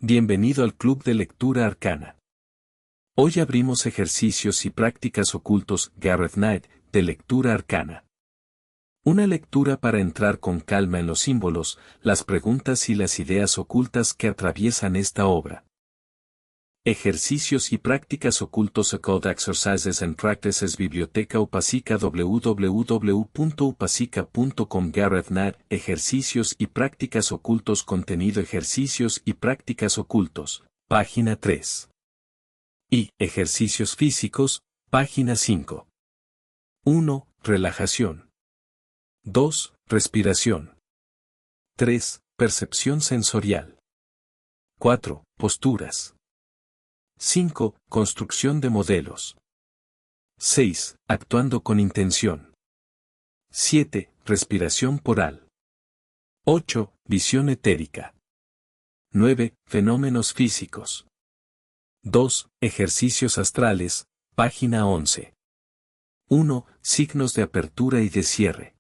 Bienvenido al Club de Lectura Arcana. Hoy abrimos ejercicios y prácticas ocultos Gareth Knight, de lectura arcana. Una lectura para entrar con calma en los símbolos, las preguntas y las ideas ocultas que atraviesan esta obra. Ejercicios y prácticas ocultos Occult Exercises and Practices Biblioteca Upasica www.upasica.com Gareth Knight Ejercicios y prácticas ocultos Contenido Ejercicios y prácticas ocultos, página 3. Y ejercicios físicos, página 5. 1. Relajación. 2. Respiración. 3. Percepción sensorial. 4. Posturas. 5. Construcción de modelos. 6. Actuando con intención. 7. Respiración oral. 8. Visión etérica. 9. Fenómenos físicos. 2. Ejercicios astrales, página 11. 1. Signos de apertura y de cierre.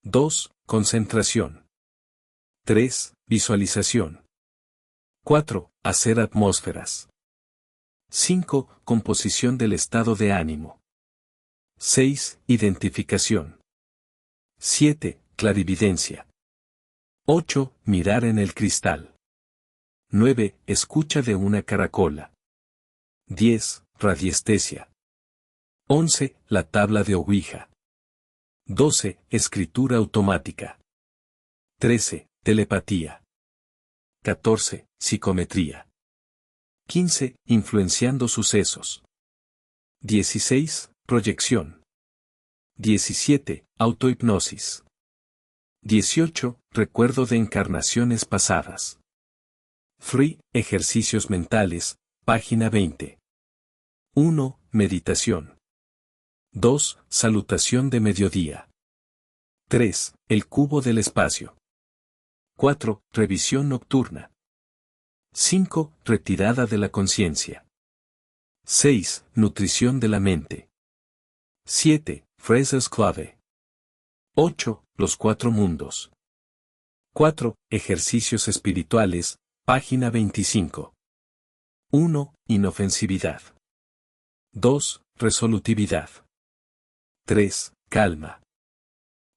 2. Concentración. 3. Visualización. 4. Hacer atmósferas. 5. Composición del estado de ánimo. 6. Identificación. 7. Clarividencia. 8. Mirar en el cristal. 9. Escucha de una caracola. 10. Radiestesia. 11. La tabla de Ouija. 12. Escritura automática. 13. Telepatía. 14. Psicometría. 15. Influenciando sucesos. 16. Proyección. 17. Autohipnosis. 18. Recuerdo de encarnaciones pasadas. Free, ejercicios mentales, página 20. 1. Meditación. 2. Salutación de mediodía. 3. El cubo del espacio. 4. Revisión nocturna. 5. Retirada de la conciencia. 6. Nutrición de la mente. 7. Frases clave. 8. Los cuatro mundos. 4. Ejercicios espirituales, página 25. 1. Inofensividad. 2. Resolutividad. 3. Calma.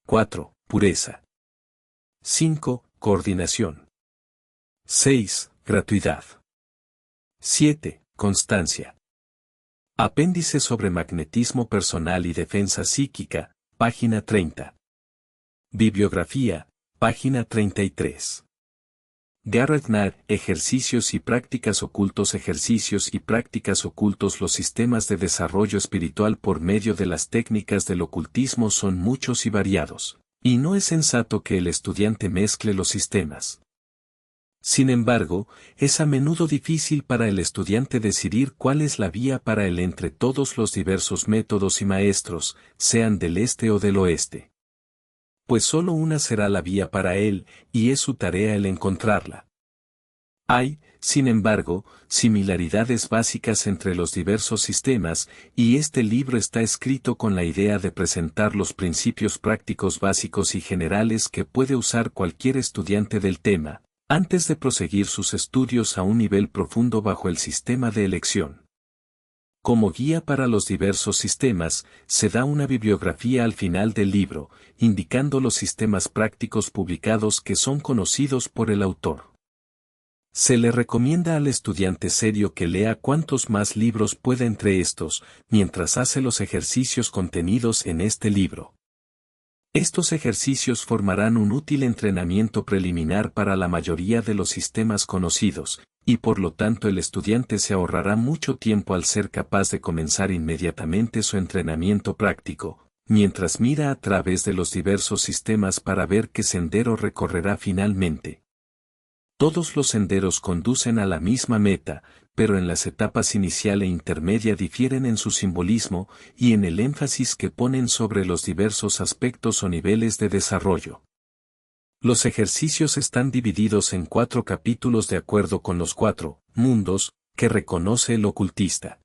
4. Pureza. 5. Coordinación. 6. Gratuidad. 7. Constancia. Apéndice sobre magnetismo personal y defensa psíquica, página 30. Bibliografía, página 33. Gareth Knight, Ejercicios y prácticas ocultos Ejercicios y prácticas ocultos Los sistemas de desarrollo espiritual por medio de las técnicas del ocultismo son muchos y variados, y no es sensato que el estudiante mezcle los sistemas. Sin embargo, es a menudo difícil para el estudiante decidir cuál es la vía para él entre todos los diversos métodos y maestros, sean del este o del oeste. Pues solo una será la vía para él, y es su tarea el encontrarla. Hay, sin embargo, similaridades básicas entre los diversos sistemas, y este libro está escrito con la idea de presentar los principios prácticos básicos y generales que puede usar cualquier estudiante del tema, antes de proseguir sus estudios a un nivel profundo bajo el sistema de elección. Como guía para los diversos sistemas, se da una bibliografía al final del libro, indicando los sistemas prácticos publicados que son conocidos por el autor. Se le recomienda al estudiante serio que lea cuantos más libros pueda entre estos, mientras hace los ejercicios contenidos en este libro. Estos ejercicios formarán un útil entrenamiento preliminar para la mayoría de los sistemas conocidos, y por lo tanto el estudiante se ahorrará mucho tiempo al ser capaz de comenzar inmediatamente su entrenamiento práctico, mientras mira a través de los diversos sistemas para ver qué sendero recorrerá finalmente. Todos los senderos conducen a la misma meta, pero en las etapas inicial e intermedia difieren en su simbolismo y en el énfasis que ponen sobre los diversos aspectos o niveles de desarrollo. Los ejercicios están divididos en 4 capítulos de acuerdo con los 4 mundos que reconoce el ocultista.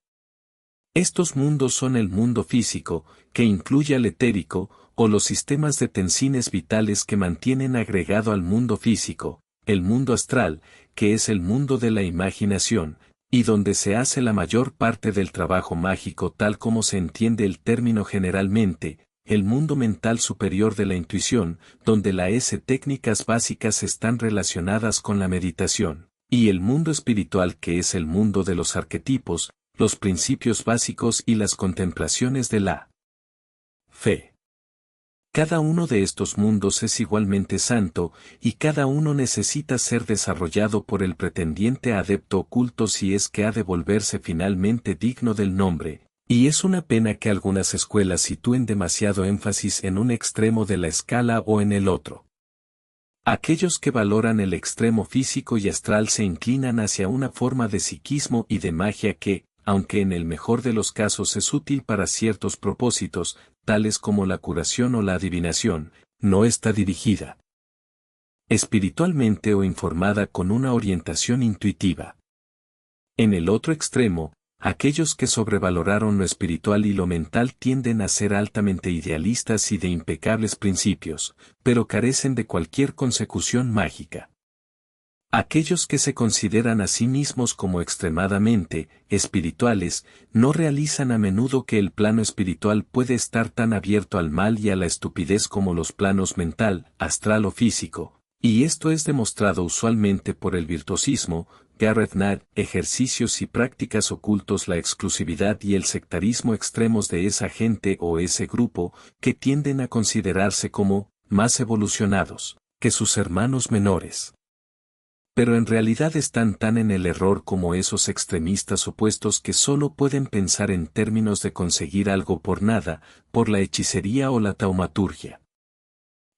Estos mundos son el mundo físico, que incluye al etérico, o los sistemas de tensines vitales que mantienen agregado al mundo físico, el mundo astral, que es el mundo de la imaginación, y donde se hace la mayor parte del trabajo mágico tal como se entiende el término generalmente, el mundo mental superior de la intuición, donde las técnicas básicas están relacionadas con la meditación, y el mundo espiritual que es el mundo de los arquetipos, los principios básicos y las contemplaciones de la fe. Cada uno de estos mundos es igualmente santo, y cada uno necesita ser desarrollado por el pretendiente adepto oculto si es que ha de volverse finalmente digno del nombre, y es una pena que algunas escuelas sitúen demasiado énfasis en un extremo de la escala o en el otro. Aquellos que valoran el extremo físico y astral se inclinan hacia una forma de psiquismo y de magia que, aunque en el mejor de los casos es útil para ciertos propósitos, tales como la curación o la adivinación, no está dirigida espiritualmente o informada con una orientación intuitiva. En el otro extremo, aquellos que sobrevaloraron lo espiritual y lo mental tienden a ser altamente idealistas y de impecables principios, pero carecen de cualquier consecución mágica. Aquellos que se consideran a sí mismos como extremadamente espirituales, no realizan a menudo que el plano espiritual puede estar tan abierto al mal y a la estupidez como los planos mental, astral o físico, y esto es demostrado usualmente por el virtuosismo, Gareth Nat, ejercicios y prácticas ocultos, la exclusividad y el sectarismo extremos de esa gente o ese grupo, que tienden a considerarse como más evolucionados que sus hermanos menores. Pero en realidad están tan en el error como esos extremistas opuestos que solo pueden pensar en términos de conseguir algo por nada, por la hechicería o la taumaturgia.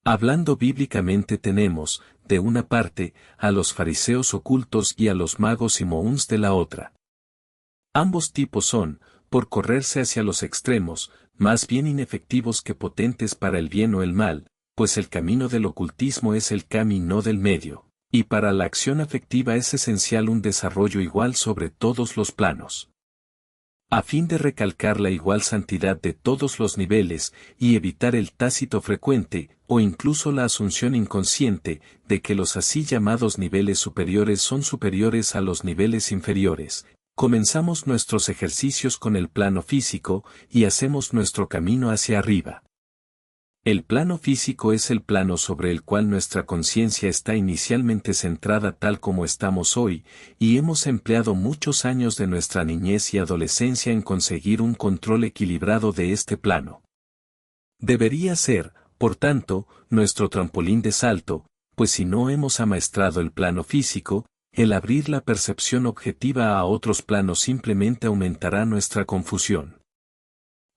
Hablando bíblicamente tenemos, de una parte, a los fariseos ocultos y a los magos y mohúns de la otra. Ambos tipos son, por correrse hacia los extremos, más bien inefectivos que potentes para el bien o el mal, pues el camino del ocultismo es el camino del medio. Y para la acción afectiva es esencial un desarrollo igual sobre todos los planos. A fin de recalcar la igual santidad de todos los niveles, y evitar el tácito frecuente, o incluso la asunción inconsciente, de que los así llamados niveles superiores son superiores a los niveles inferiores, comenzamos nuestros ejercicios con el plano físico, y hacemos nuestro camino hacia arriba. El plano físico es el plano sobre el cual nuestra conciencia está inicialmente centrada tal como estamos hoy, y hemos empleado muchos años de nuestra niñez y adolescencia en conseguir un control equilibrado de este plano. Debería ser, por tanto, nuestro trampolín de salto, pues si no hemos amaestrado el plano físico, el abrir la percepción objetiva a otros planos simplemente aumentará nuestra confusión.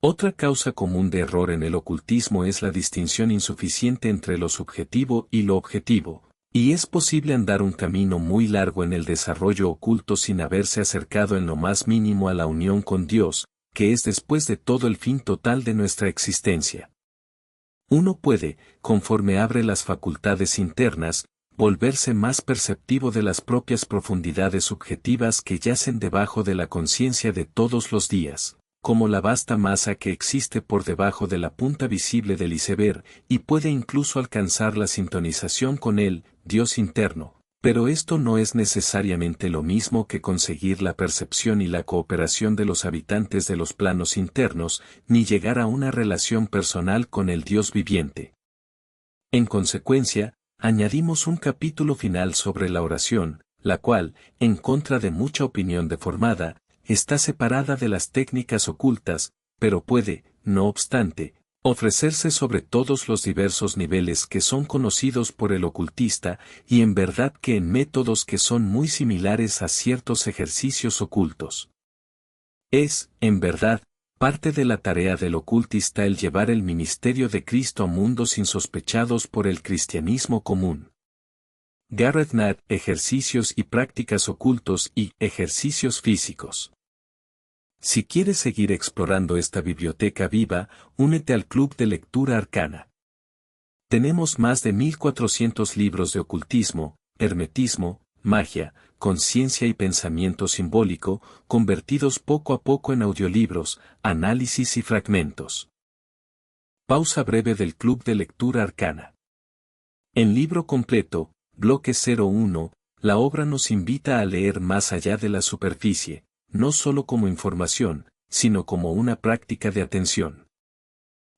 Otra causa común de error en el ocultismo es la distinción insuficiente entre lo subjetivo y lo objetivo, y es posible andar un camino muy largo en el desarrollo oculto sin haberse acercado en lo más mínimo a la unión con Dios, que es después de todo el fin total de nuestra existencia. Uno puede, conforme abre las facultades internas, volverse más perceptivo de las propias profundidades subjetivas que yacen debajo de la conciencia de todos los días, como la vasta masa que existe por debajo de la punta visible del iceberg, y puede incluso alcanzar la sintonización con el Dios interno, pero esto no es necesariamente lo mismo que conseguir la percepción y la cooperación de los habitantes de los planos internos, ni llegar a una relación personal con el Dios viviente. En consecuencia, añadimos un capítulo final sobre la oración, la cual, en contra de mucha opinión deformada, está separada de las técnicas ocultas, pero puede, no obstante, ofrecerse sobre todos los diversos niveles que son conocidos por el ocultista, y en verdad que en métodos que son muy similares a ciertos ejercicios ocultos. Es, en verdad, parte de la tarea del ocultista el llevar el ministerio de Cristo a mundos insospechados por el cristianismo común. Gareth Nat, ejercicios y prácticas ocultos y ejercicios físicos. Si quieres seguir explorando esta biblioteca viva, únete al Club de Lectura Arcana. Tenemos más de 1400 libros de ocultismo, hermetismo, magia, conciencia y pensamiento simbólico, convertidos poco a poco en audiolibros, análisis y fragmentos. Pausa breve del Club de Lectura Arcana. En libro completo, bloque 01, la obra nos invita a leer más allá de la superficie, no solo como información, sino como una práctica de atención.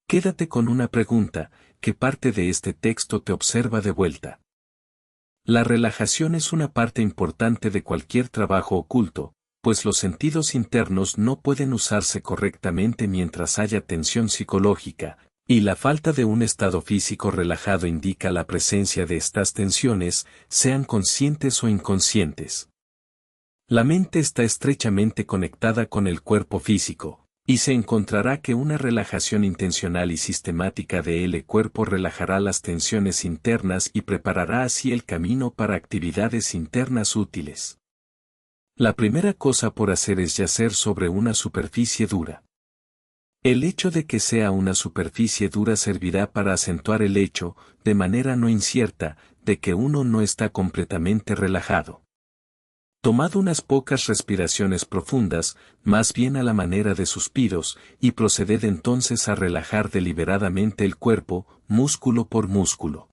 Quédate con una pregunta: ¿qué parte de este texto te observa de vuelta? La relajación es una parte importante de cualquier trabajo oculto, pues los sentidos internos no pueden usarse correctamente mientras haya tensión psicológica, y la falta de un estado físico relajado indica la presencia de estas tensiones, sean conscientes o inconscientes. La mente está estrechamente conectada con el cuerpo físico, y se encontrará que una relajación intencional y sistemática del cuerpo relajará las tensiones internas y preparará así el camino para actividades internas útiles. La primera cosa por hacer es yacer sobre una superficie dura. El hecho de que sea una superficie dura servirá para acentuar el hecho, de manera no incierta, de que uno no está completamente relajado. Tomad unas pocas respiraciones profundas, más bien a la manera de suspiros, y proceded entonces a relajar deliberadamente el cuerpo, músculo por músculo.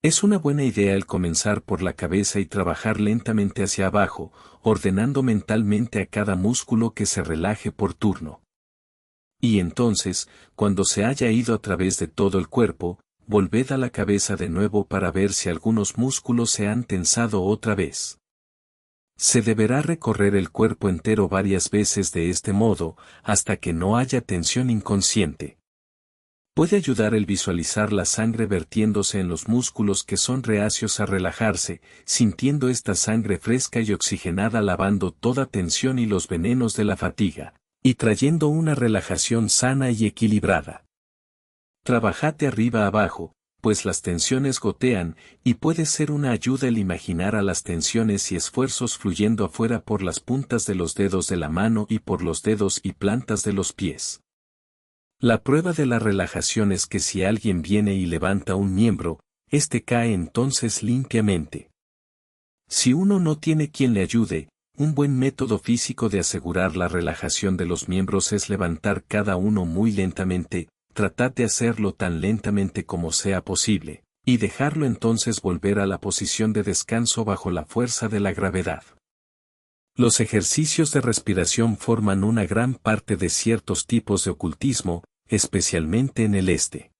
Es una buena idea el comenzar por la cabeza y trabajar lentamente hacia abajo, ordenando mentalmente a cada músculo que se relaje por turno. Y entonces, cuando se haya ido a través de todo el cuerpo, volved a la cabeza de nuevo para ver si algunos músculos se han tensado otra vez. Se deberá recorrer el cuerpo entero varias veces de este modo, hasta que no haya tensión inconsciente. Puede ayudar el visualizar la sangre vertiéndose en los músculos que son reacios a relajarse, sintiendo esta sangre fresca y oxigenada lavando toda tensión y los venenos de la fatiga, y trayendo una relajación sana y equilibrada. Trabajad de arriba a abajo, pues las tensiones gotean, y puede ser una ayuda el imaginar a las tensiones y esfuerzos fluyendo afuera por las puntas de los dedos de la mano y por los dedos y plantas de los pies. La prueba de la relajación es que si alguien viene y levanta un miembro, este cae entonces limpiamente. Si uno no tiene quien le ayude, un buen método físico de asegurar la relajación de los miembros es levantar cada uno muy lentamente. Tratad de hacerlo tan lentamente como sea posible, y dejarlo entonces volver a la posición de descanso bajo la fuerza de la gravedad. Los ejercicios de respiración forman una gran parte de ciertos tipos de ocultismo, especialmente en el este.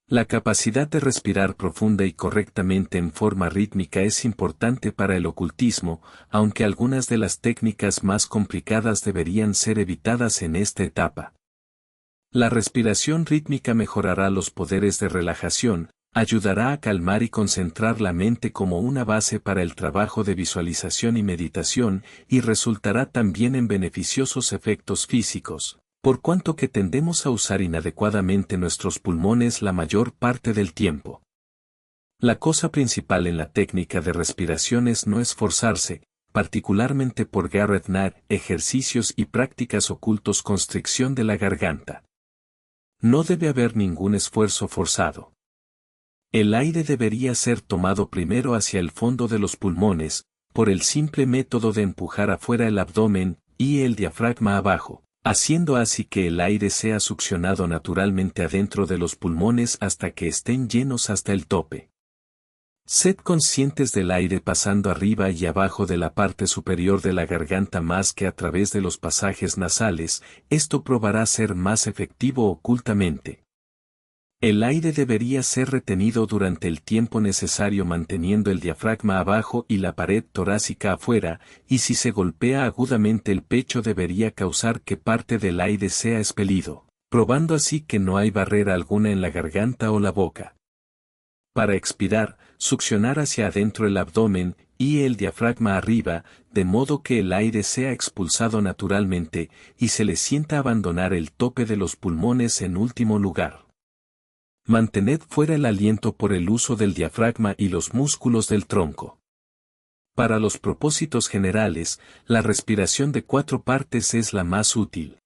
La capacidad de respirar profunda y correctamente en forma rítmica es importante para el ocultismo, aunque algunas de las técnicas más complicadas deberían ser evitadas en esta etapa. La respiración rítmica mejorará los poderes de relajación, ayudará a calmar y concentrar la mente como una base para el trabajo de visualización y meditación, y resultará también en beneficiosos efectos físicos, por cuanto que tendemos a usar inadecuadamente nuestros pulmones la mayor parte del tiempo. La cosa principal en la técnica de respiración es no esforzarse, particularmente por Garrett Knapp, ejercicios y prácticas ocultos constricción de la garganta. No debe haber ningún esfuerzo forzado. El aire debería ser tomado primero hacia el fondo de los pulmones, por el simple método de empujar afuera el abdomen y el diafragma abajo, haciendo así que el aire sea succionado naturalmente adentro de los pulmones hasta que estén llenos hasta el tope. Sed conscientes del aire pasando arriba y abajo de la parte superior de la garganta más que a través de los pasajes nasales, esto probará ser más efectivo ocultamente. El aire debería ser retenido durante el tiempo necesario manteniendo el diafragma abajo y la pared torácica afuera, y si se golpea agudamente el pecho debería causar que parte del aire sea expelido, probando así que no hay barrera alguna en la garganta o la boca. Para expirar, succionar hacia adentro el abdomen y el diafragma arriba, de modo que el aire sea expulsado naturalmente y se le sienta abandonar el tope de los pulmones en último lugar. Mantened fuera el aliento por el uso del diafragma y los músculos del tronco. Para los propósitos generales, la respiración de 4 partes es la más útil.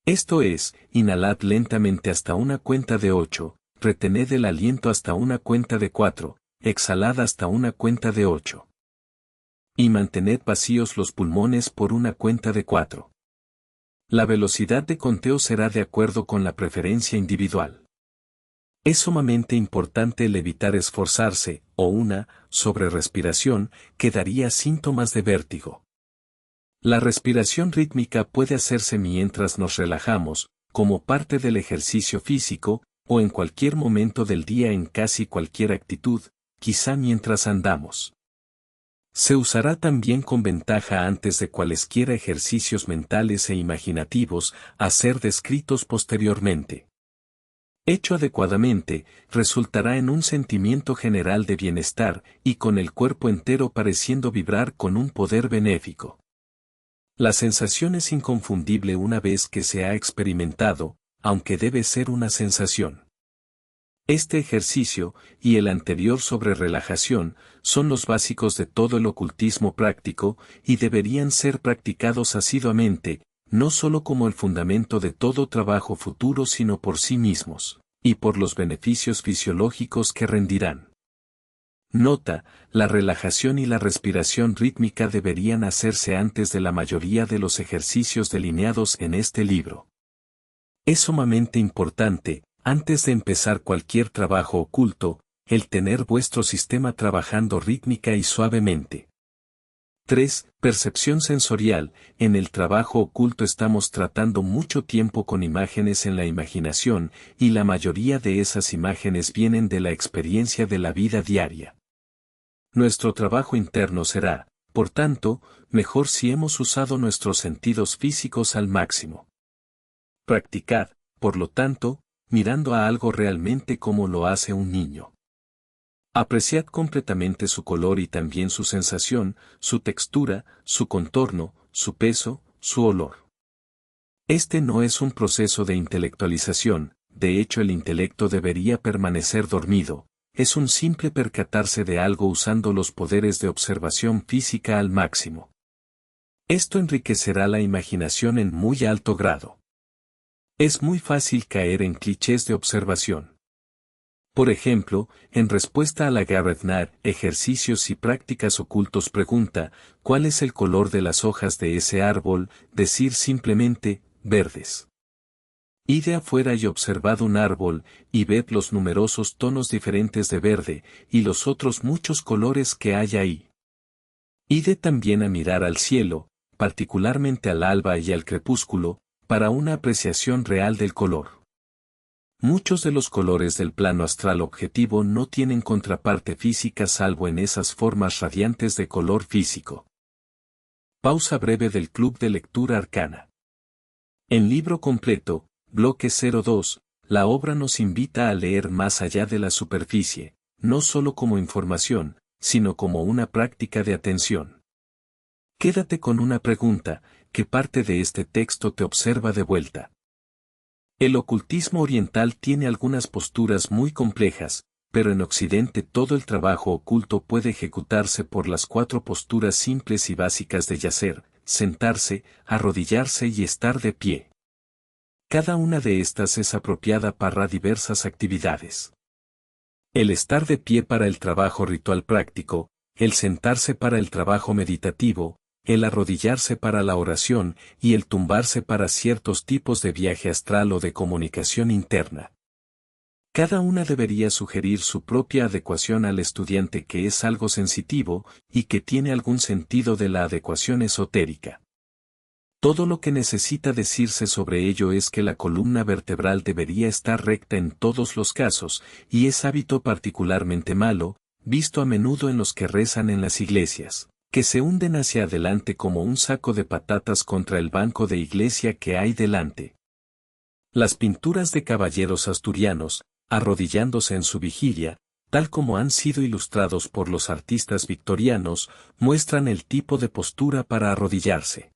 Esto es, inhalad lentamente hasta una cuenta de 8. Retened el aliento hasta una cuenta de 4, exhalad hasta una cuenta de 8. Y mantened vacíos los pulmones por una cuenta de 4. La velocidad de conteo será de acuerdo con la preferencia individual. Es sumamente importante el evitar esforzarse, o una sobrerrespiración que daría síntomas de vértigo. La respiración rítmica puede hacerse mientras nos relajamos, como parte del ejercicio físico, o en cualquier momento del día en casi cualquier actitud, quizá mientras andamos. Se usará también con ventaja antes de cualesquiera ejercicios mentales e imaginativos a ser descritos posteriormente. Hecho adecuadamente, resultará en un sentimiento general de bienestar y con el cuerpo entero pareciendo vibrar con un poder benéfico. La sensación es inconfundible una vez que se ha experimentado, aunque debe ser una sensación. Este ejercicio, y el anterior sobre relajación, son los básicos de todo el ocultismo práctico, y deberían ser practicados asiduamente, no solo como el fundamento de todo trabajo futuro sino por sí mismos, y por los beneficios fisiológicos que rendirán. Nota, la relajación y la respiración rítmica deberían hacerse antes de la mayoría de los ejercicios delineados en este libro. Es sumamente importante, antes de empezar cualquier trabajo oculto, el tener vuestro sistema trabajando rítmica y suavemente. 3. Percepción sensorial. En el trabajo oculto estamos tratando mucho tiempo con imágenes en la imaginación, y la mayoría de esas imágenes vienen de la experiencia de la vida diaria. Nuestro trabajo interno será, por tanto, mejor si hemos usado nuestros sentidos físicos al máximo. Practicad, por lo tanto, mirando a algo realmente como lo hace un niño. Apreciad completamente su color y también su sensación, su textura, su contorno, su peso, su olor. Este no es un proceso de intelectualización, de hecho el intelecto debería permanecer dormido, es un simple percatarse de algo usando los poderes de observación física al máximo. Esto enriquecerá la imaginación en muy alto grado. Es muy fácil caer en clichés de observación. Por ejemplo, en respuesta a la Gareth Knapp, ejercicios y prácticas ocultos pregunta, ¿cuál es el color de las hojas de ese árbol? Decir simplemente, verdes. Id afuera y observad un árbol, y ved los numerosos tonos diferentes de verde, y los otros muchos colores que hay ahí. Id también a mirar al cielo, particularmente al alba y al crepúsculo, para una apreciación real del color. Muchos de los colores del plano astral objetivo no tienen contraparte física salvo en esas formas radiantes de color físico. Pausa breve del Club de Lectura Arcana. En libro completo, bloque 02, la obra nos invita a leer más allá de la superficie, no solo como información, sino como una práctica de atención. Quédate con una pregunta, ¿qué parte de este texto te observa de vuelta? El ocultismo oriental tiene algunas posturas muy complejas, pero en Occidente todo el trabajo oculto puede ejecutarse por las 4 posturas simples y básicas de yacer, sentarse, arrodillarse y estar de pie. Cada una de estas es apropiada para diversas actividades. El estar de pie para el trabajo ritual práctico, el sentarse para el trabajo meditativo, el arrodillarse para la oración y el tumbarse para ciertos tipos de viaje astral o de comunicación interna. Cada una debería sugerir su propia adecuación al estudiante que es algo sensitivo y que tiene algún sentido de la adecuación esotérica. Todo lo que necesita decirse sobre ello es que la columna vertebral debería estar recta en todos los casos, y es hábito particularmente malo, visto a menudo en los que rezan en las iglesias, que se hunden hacia adelante como un saco de patatas contra el banco de iglesia que hay delante. Las pinturas de caballeros asturianos, arrodillándose en su vigilia, tal como han sido ilustrados por los artistas victorianos, muestran el tipo de postura para arrodillarse.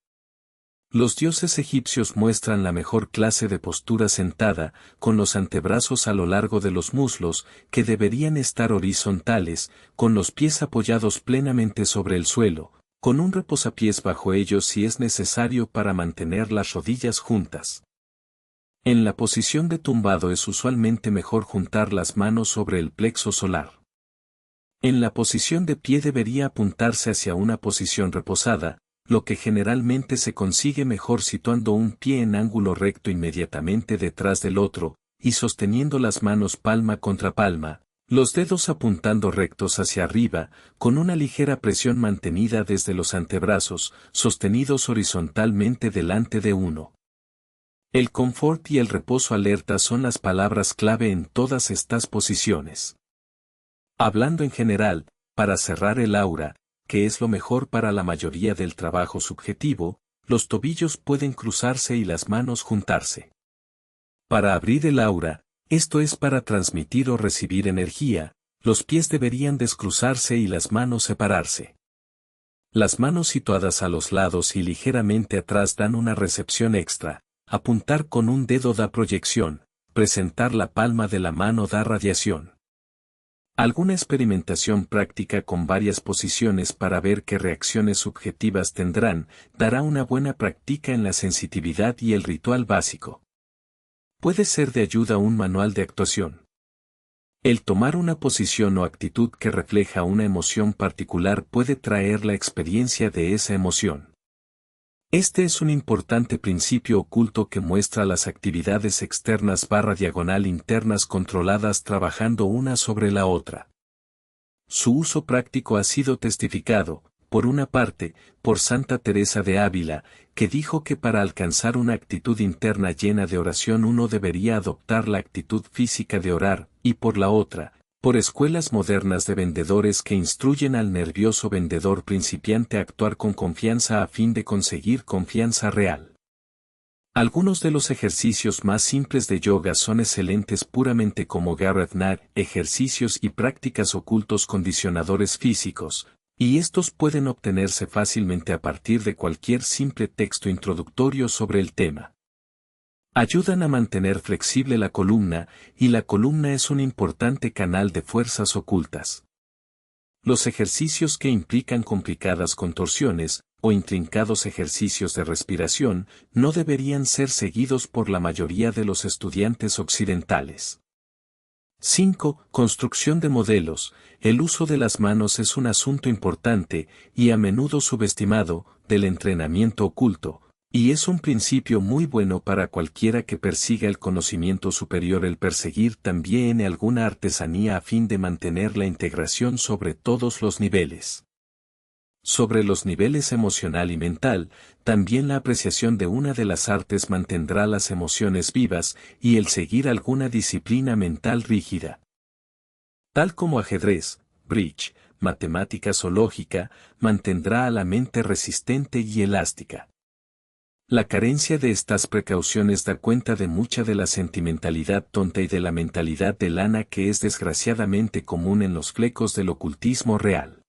Los dioses egipcios muestran la mejor clase de postura sentada, con los antebrazos a lo largo de los muslos, que deberían estar horizontales, con los pies apoyados plenamente sobre el suelo, con un reposapiés bajo ellos si es necesario para mantener las rodillas juntas. En la posición de tumbado es usualmente mejor juntar las manos sobre el plexo solar. En la posición de pie debería apuntarse hacia una posición reposada, lo que generalmente se consigue mejor situando un pie en ángulo recto inmediatamente detrás del otro, y sosteniendo las manos palma contra palma, los dedos apuntando rectos hacia arriba, con una ligera presión mantenida desde los antebrazos, sostenidos horizontalmente delante de uno. El confort y el reposo alerta son las palabras clave en todas estas posiciones. Hablando en general, para cerrar el aura, que es lo mejor para la mayoría del trabajo subjetivo, los tobillos pueden cruzarse y las manos juntarse. Para abrir el aura, esto es para transmitir o recibir energía, los pies deberían descruzarse y las manos separarse. Las manos situadas a los lados y ligeramente atrás dan una recepción extra, apuntar con un dedo da proyección, presentar la palma de la mano da radiación. Alguna experimentación práctica con varias posiciones para ver qué reacciones subjetivas tendrán, dará una buena práctica en la sensitividad y el ritual básico. Puede ser de ayuda un manual de actuación. El tomar una posición o actitud que refleja una emoción particular puede traer la experiencia de esa emoción. Este es un importante principio oculto que muestra las actividades externas / internas controladas trabajando una sobre la otra. Su uso práctico ha sido testificado, por una parte, por Santa Teresa de Ávila, que dijo que para alcanzar una actitud interna llena de oración uno debería adoptar la actitud física de orar, y por la otra, por escuelas modernas de vendedores que instruyen al nervioso vendedor principiante a actuar con confianza a fin de conseguir confianza real. Algunos de los ejercicios más simples de yoga son excelentes puramente como Gareth Nag, ejercicios y prácticas ocultos condicionadores físicos, y estos pueden obtenerse fácilmente a partir de cualquier simple texto introductorio sobre el tema. Ayudan a mantener flexible la columna, y la columna es un importante canal de fuerzas ocultas. Los ejercicios que implican complicadas contorsiones, o intrincados ejercicios de respiración, no deberían ser seguidos por la mayoría de los estudiantes occidentales. 5. Construcción de modelos. El uso de las manos es un asunto importante, y a menudo subestimado, del entrenamiento oculto, y es un principio muy bueno para cualquiera que persiga el conocimiento superior. El perseguir también alguna artesanía a fin de mantener la integración sobre todos los niveles. Sobre los niveles emocional y mental, también la apreciación de una de las artes mantendrá las emociones vivas y el seguir alguna disciplina mental rígida. Tal como ajedrez, bridge, matemáticas o lógica, mantendrá a la mente resistente y elástica. La carencia de estas precauciones da cuenta de mucha de la sentimentalidad tonta y de la mentalidad de lana que es desgraciadamente común en los flecos del ocultismo real.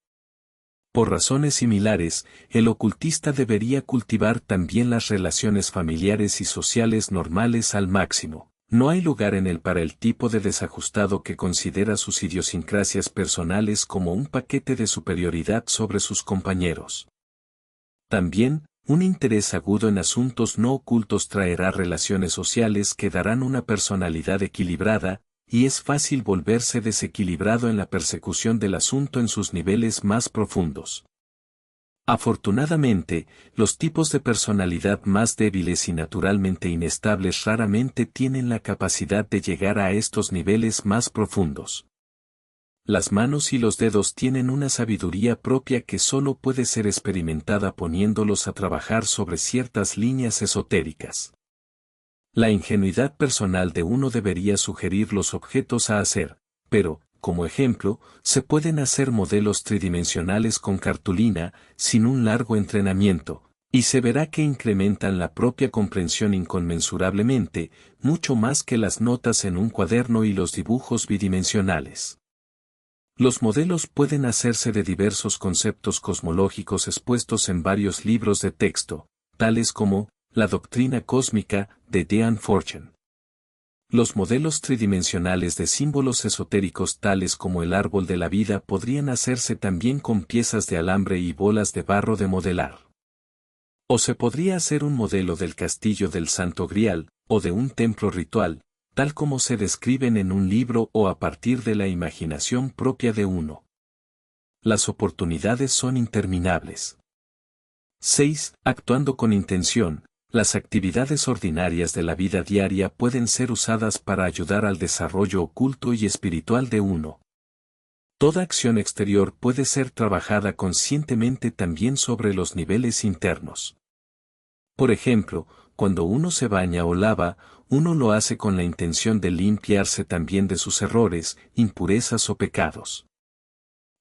Por razones similares, el ocultista debería cultivar también las relaciones familiares y sociales normales al máximo. No hay lugar en él para el tipo de desajustado que considera sus idiosincrasias personales como un paquete de superioridad sobre sus compañeros. También, un interés agudo en asuntos no ocultos traerá relaciones sociales que darán una personalidad equilibrada, y es fácil volverse desequilibrado en la persecución del asunto en sus niveles más profundos. Afortunadamente, los tipos de personalidad más débiles y naturalmente inestables raramente tienen la capacidad de llegar a estos niveles más profundos. Las manos y los dedos tienen una sabiduría propia que solo puede ser experimentada poniéndolos a trabajar sobre ciertas líneas esotéricas. La ingenuidad personal de uno debería sugerir los objetos a hacer, pero, como ejemplo, se pueden hacer modelos tridimensionales con cartulina, sin un largo entrenamiento, y se verá que incrementan la propia comprensión inconmensurablemente, mucho más que las notas en un cuaderno y los dibujos bidimensionales. Los modelos pueden hacerse de diversos conceptos cosmológicos expuestos en varios libros de texto, tales como La doctrina cósmica, de Dean Fortune. Los modelos tridimensionales de símbolos esotéricos tales como el árbol de la vida podrían hacerse también con piezas de alambre y bolas de barro de modelar. O se podría hacer un modelo del castillo del Santo Grial, o de un templo ritual, tal como se describen en un libro o a partir de la imaginación propia de uno. Las oportunidades son interminables. 6. Actuando con intención. Las actividades ordinarias de la vida diaria pueden ser usadas para ayudar al desarrollo oculto y espiritual de uno. Toda acción exterior puede ser trabajada conscientemente también sobre los niveles internos. Por ejemplo, cuando uno se baña o lava, uno lo hace con la intención de limpiarse también de sus errores, impurezas o pecados.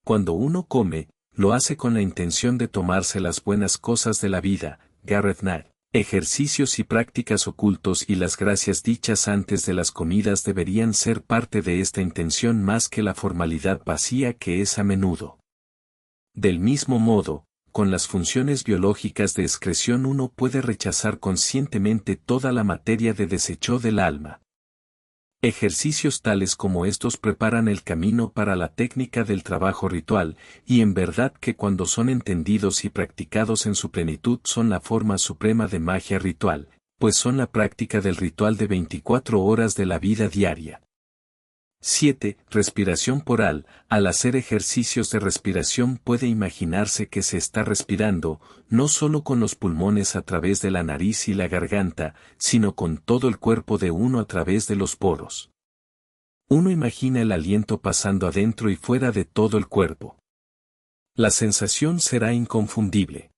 Cuando uno come, lo hace con la intención de tomarse las buenas cosas de la vida. Gareth Knapp. Ejercicios y prácticas ocultos y las gracias dichas antes de las comidas deberían ser parte de esta intención más que la formalidad vacía que es a menudo. Del mismo modo, con las funciones biológicas de excreción uno puede rechazar conscientemente toda la materia de desecho del alma. Ejercicios tales como estos preparan el camino para la técnica del trabajo ritual, y en verdad que cuando son entendidos y practicados en su plenitud son la forma suprema de magia ritual, pues son la práctica del ritual de 24 horas de la vida diaria. 7. Respiración oral. Al hacer ejercicios de respiración puede imaginarse que se está respirando, no solo con los pulmones a través de la nariz y la garganta, sino con todo el cuerpo de uno a través de los poros. Uno imagina el aliento pasando adentro y fuera de todo el cuerpo. La sensación será inconfundible.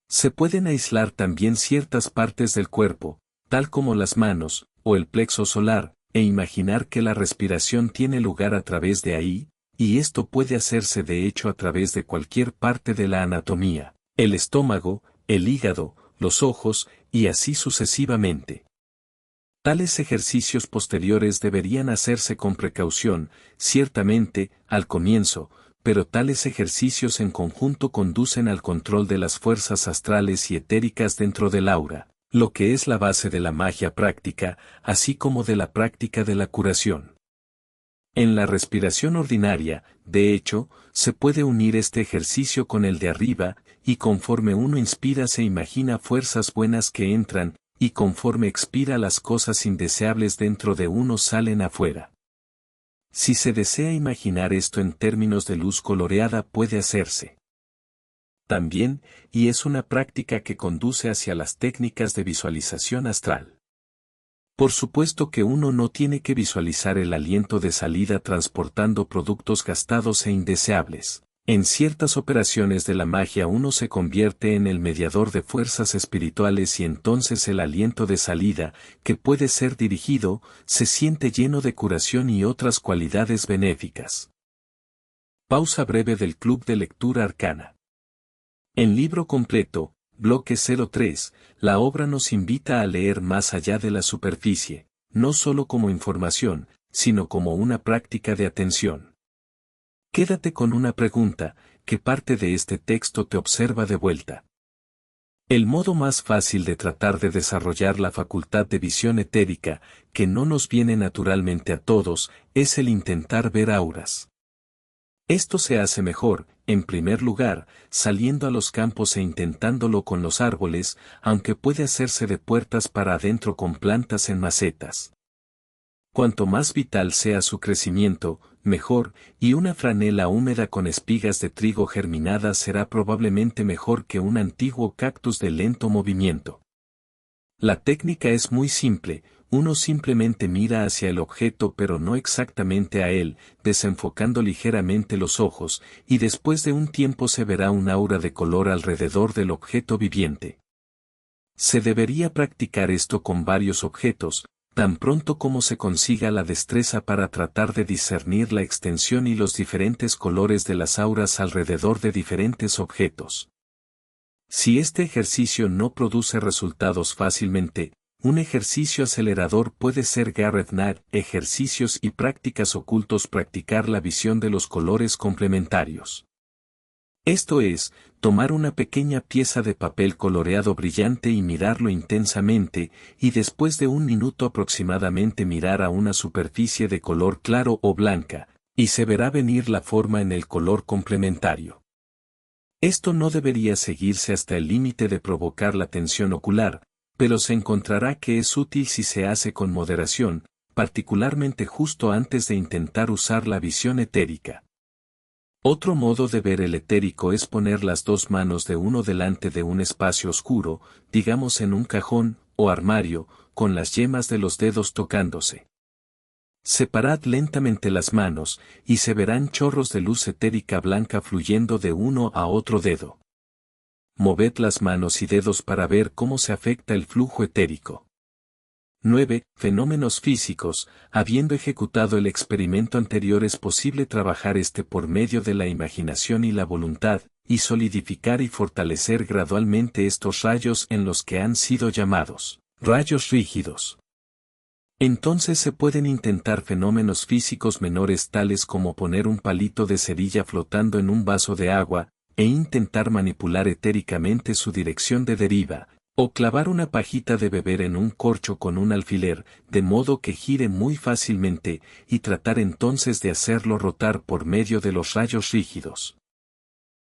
Se pueden aislar también ciertas partes del cuerpo, tal como las manos, o el plexo solar, e imaginar que la respiración tiene lugar a través de ahí, y esto puede hacerse de hecho a través de cualquier parte de la anatomía, el estómago, el hígado, los ojos, y así sucesivamente. Tales ejercicios posteriores deberían hacerse con precaución, ciertamente, al comienzo, pero tales ejercicios en conjunto conducen al control de las fuerzas astrales y etéricas dentro del aura, lo que es la base de la magia práctica, así como de la práctica de la curación. En la respiración ordinaria, de hecho, se puede unir este ejercicio con el de arriba, y conforme uno inspira se imagina fuerzas buenas que entran, y conforme expira las cosas indeseables dentro de uno salen afuera. Si se desea imaginar esto en términos de luz coloreada puede hacerse. También, y es una práctica que conduce hacia las técnicas de visualización astral. Por supuesto que uno no tiene que visualizar el aliento de salida transportando productos gastados e indeseables. En ciertas operaciones de la magia uno se convierte en el mediador de fuerzas espirituales y entonces el aliento de salida, que puede ser dirigido, se siente lleno de curación y otras cualidades benéficas. Pausa breve del Club de Lectura Arcana. En libro completo, bloque 03, la obra nos invita a leer más allá de la superficie, no solo como información, sino como una práctica de atención. Quédate con una pregunta, ¿qué parte de este texto te observa de vuelta? El modo más fácil de tratar de desarrollar la facultad de visión etérica, que no nos viene naturalmente a todos, es el intentar ver auras. Esto se hace mejor, en primer lugar, saliendo a los campos e intentándolo con los árboles, aunque puede hacerse de puertas para adentro con plantas en macetas. Cuanto más vital sea su crecimiento, mejor, y una franela húmeda con espigas de trigo germinadas será probablemente mejor que un antiguo cactus de lento movimiento. La técnica es muy simple. Uno simplemente mira hacia el objeto pero no exactamente a él, desenfocando ligeramente los ojos, y después de un tiempo se verá un aura de color alrededor del objeto viviente. Se debería practicar esto con varios objetos, tan pronto como se consiga la destreza para tratar de discernir la extensión y los diferentes colores de las auras alrededor de diferentes objetos. Si este ejercicio no produce resultados fácilmente, un ejercicio acelerador puede ser Gareth Knapp, ejercicios y prácticas ocultos practicar la visión de los colores complementarios. Esto es, tomar una pequeña pieza de papel coloreado brillante y mirarlo intensamente, y después de un minuto aproximadamente mirar a una superficie de color claro o blanca, y se verá venir la forma en el color complementario. Esto no debería seguirse hasta el límite de provocar la tensión ocular, pero se encontrará que es útil si se hace con moderación, particularmente justo antes de intentar usar la visión etérica. Otro modo de ver el etérico es poner las dos manos de uno delante de un espacio oscuro, digamos en un cajón o armario, con las yemas de los dedos tocándose. Separad lentamente las manos, y se verán chorros de luz etérica blanca fluyendo de uno a otro dedo. Moved las manos y dedos para ver cómo se afecta el flujo etérico. 9. Fenómenos físicos. Habiendo ejecutado el experimento anterior es posible trabajar por medio de la imaginación y la voluntad, y solidificar y fortalecer gradualmente estos rayos en los que han sido llamados rayos rígidos. Entonces se pueden intentar fenómenos físicos menores tales como poner un palito de cerilla flotando en un vaso de agua, e intentar manipular etéricamente su dirección de deriva, o clavar una pajita de beber en un corcho con un alfiler, de modo que gire muy fácilmente, y tratar entonces de hacerlo rotar por medio de los rayos rígidos.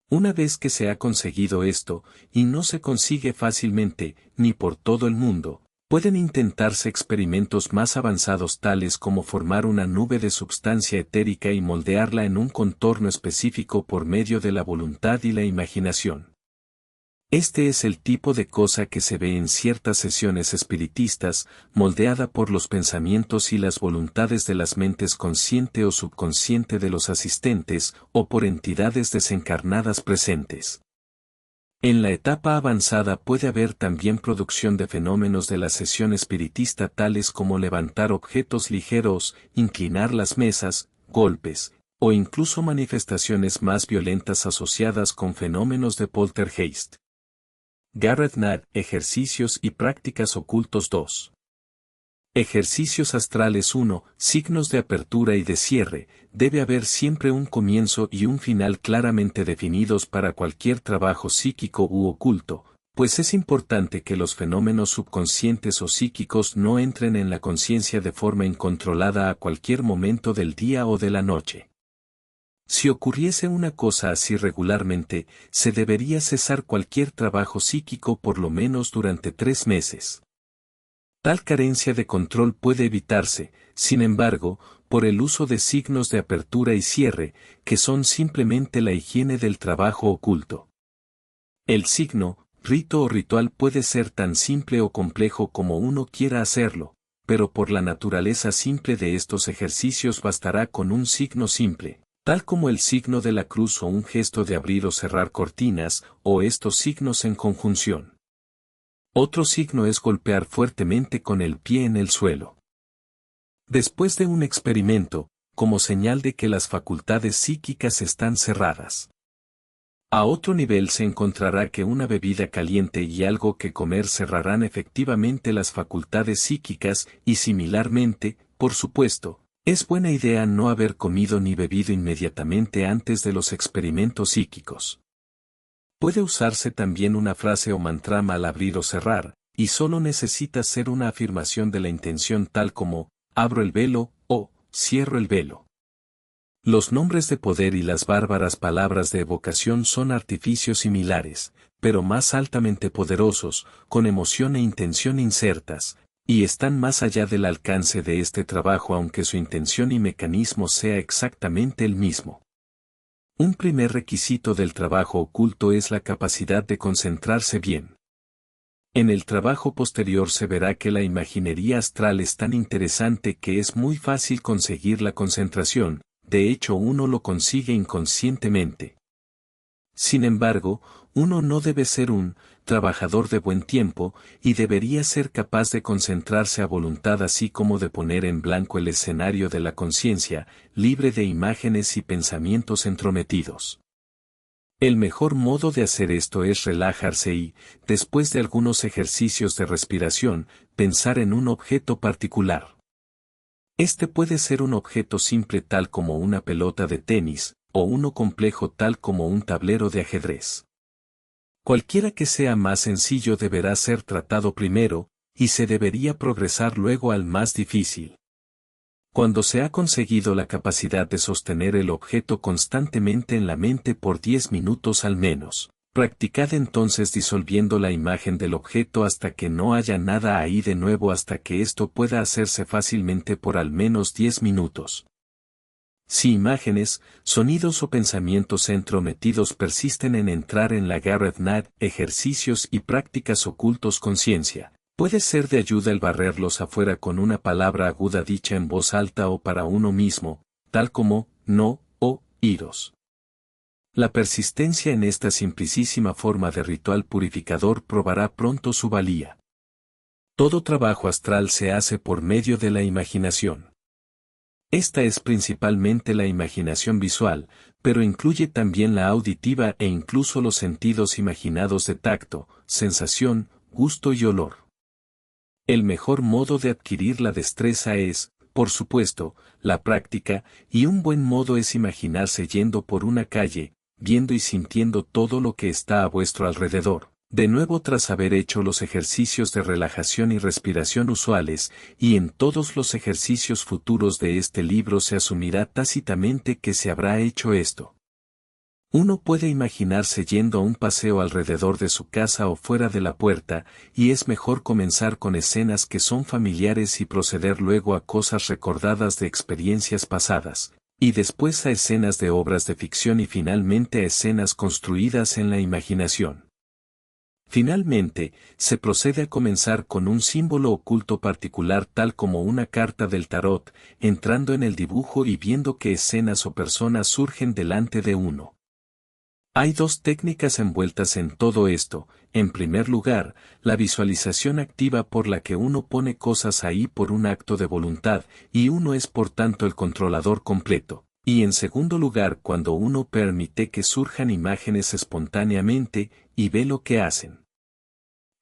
Una vez que se ha conseguido esto, y no se consigue fácilmente, ni por todo el mundo, pueden intentarse experimentos más avanzados tales como formar una nube de substancia etérica y moldearla en un contorno específico por medio de la voluntad y la imaginación. Este es el tipo de cosa que se ve en ciertas sesiones espiritistas, moldeada por los pensamientos y las voluntades de las mentes consciente o subconsciente de los asistentes, o por entidades desencarnadas presentes. En la etapa avanzada puede haber también producción de fenómenos de la sesión espiritista tales como levantar objetos ligeros, inclinar las mesas, golpes, o incluso manifestaciones más violentas asociadas con fenómenos de poltergeist. Garrett Knapp, Ejercicios y prácticas ocultos 2. Ejercicios astrales 1. Signos de apertura y de cierre. Debe haber siempre un comienzo y un final claramente definidos para cualquier trabajo psíquico u oculto, pues es importante que los fenómenos subconscientes o psíquicos no entren en la conciencia de forma incontrolada a cualquier momento del día o de la noche. Si ocurriese una cosa así regularmente, se debería cesar cualquier trabajo psíquico por lo menos durante 3 meses. Tal carencia de control puede evitarse, sin embargo, por el uso de signos de apertura y cierre, que son simplemente la higiene del trabajo oculto. El signo, rito o ritual puede ser tan simple o complejo como uno quiera hacerlo, pero por la naturaleza simple de estos ejercicios bastará con un signo simple, tal como el signo de la cruz o un gesto de abrir o cerrar cortinas, o estos signos en conjunción. Otro signo es golpear fuertemente con el pie en el suelo. Después de un experimento, como señal de que las facultades psíquicas están cerradas. A otro nivel se encontrará que una bebida caliente y algo que comer cerrarán efectivamente las facultades psíquicas y similarmente, por supuesto, es buena idea no haber comido ni bebido inmediatamente antes de los experimentos psíquicos. Puede usarse también una frase o mantrama al abrir o cerrar, y solo necesita ser una afirmación de la intención tal como, abro el velo, o, cierro el velo. Los nombres de poder y las bárbaras palabras de evocación son artificios similares, pero más altamente poderosos, con emoción e intención insertas, y están más allá del alcance de este trabajo aunque su intención y mecanismo sea exactamente el mismo. Un primer requisito del trabajo oculto es la capacidad de concentrarse bien. En el trabajo posterior se verá que la imaginería astral es tan interesante que es muy fácil conseguir la concentración, de hecho uno lo consigue inconscientemente. Sin embargo, uno no debe ser un trabajador de buen tiempo, y debería ser capaz de concentrarse a voluntad así como de poner en blanco el escenario de la conciencia, libre de imágenes y pensamientos entrometidos. El mejor modo de hacer esto es relajarse y, después de algunos ejercicios de respiración, pensar en un objeto particular. Este puede ser un objeto simple tal como una pelota de tenis, o uno complejo tal como un tablero de ajedrez. Cualquiera que sea más sencillo deberá ser tratado primero, y se debería progresar luego al más difícil. Cuando se ha conseguido la capacidad de sostener el objeto constantemente en la mente por 10 minutos al menos, practicad entonces disolviendo la imagen del objeto hasta que no haya nada ahí de nuevo hasta que esto pueda hacerse fácilmente por al menos 10 minutos. Si imágenes, sonidos o pensamientos entrometidos persisten en entrar en la GarageNet, ejercicios y prácticas ocultos conciencia, puede ser de ayuda el barrerlos afuera con una palabra aguda dicha en voz alta o para uno mismo, tal como, no, o, iros. La persistencia en esta simplicísima forma de ritual purificador probará pronto su valía. Todo trabajo astral se hace por medio de la imaginación. Esta es principalmente la imaginación visual, pero incluye también la auditiva e incluso los sentidos imaginados de tacto, sensación, gusto y olor. El mejor modo de adquirir la destreza es, por supuesto, la práctica, y un buen modo es imaginarse yendo por una calle, viendo y sintiendo todo lo que está a vuestro alrededor, de nuevo tras haber hecho los ejercicios de relajación y respiración usuales, y en todos los ejercicios futuros de este libro se asumirá tácitamente que se habrá hecho esto. Uno puede imaginarse yendo a un paseo alrededor de su casa o fuera de la puerta, y es mejor comenzar con escenas que son familiares y proceder luego a cosas recordadas de experiencias pasadas, y después a escenas de obras de ficción y finalmente a escenas construidas en la imaginación. Finalmente, se procede a comenzar con un símbolo oculto particular tal como una carta del tarot, entrando en el dibujo y viendo qué escenas o personas surgen delante de uno. Hay dos técnicas envueltas en todo esto. En primer lugar, la visualización activa por la que uno pone cosas ahí por un acto de voluntad, y uno es por tanto el controlador completo. Y en segundo lugar, cuando uno permite que surjan imágenes espontáneamente, y ve lo que hacen.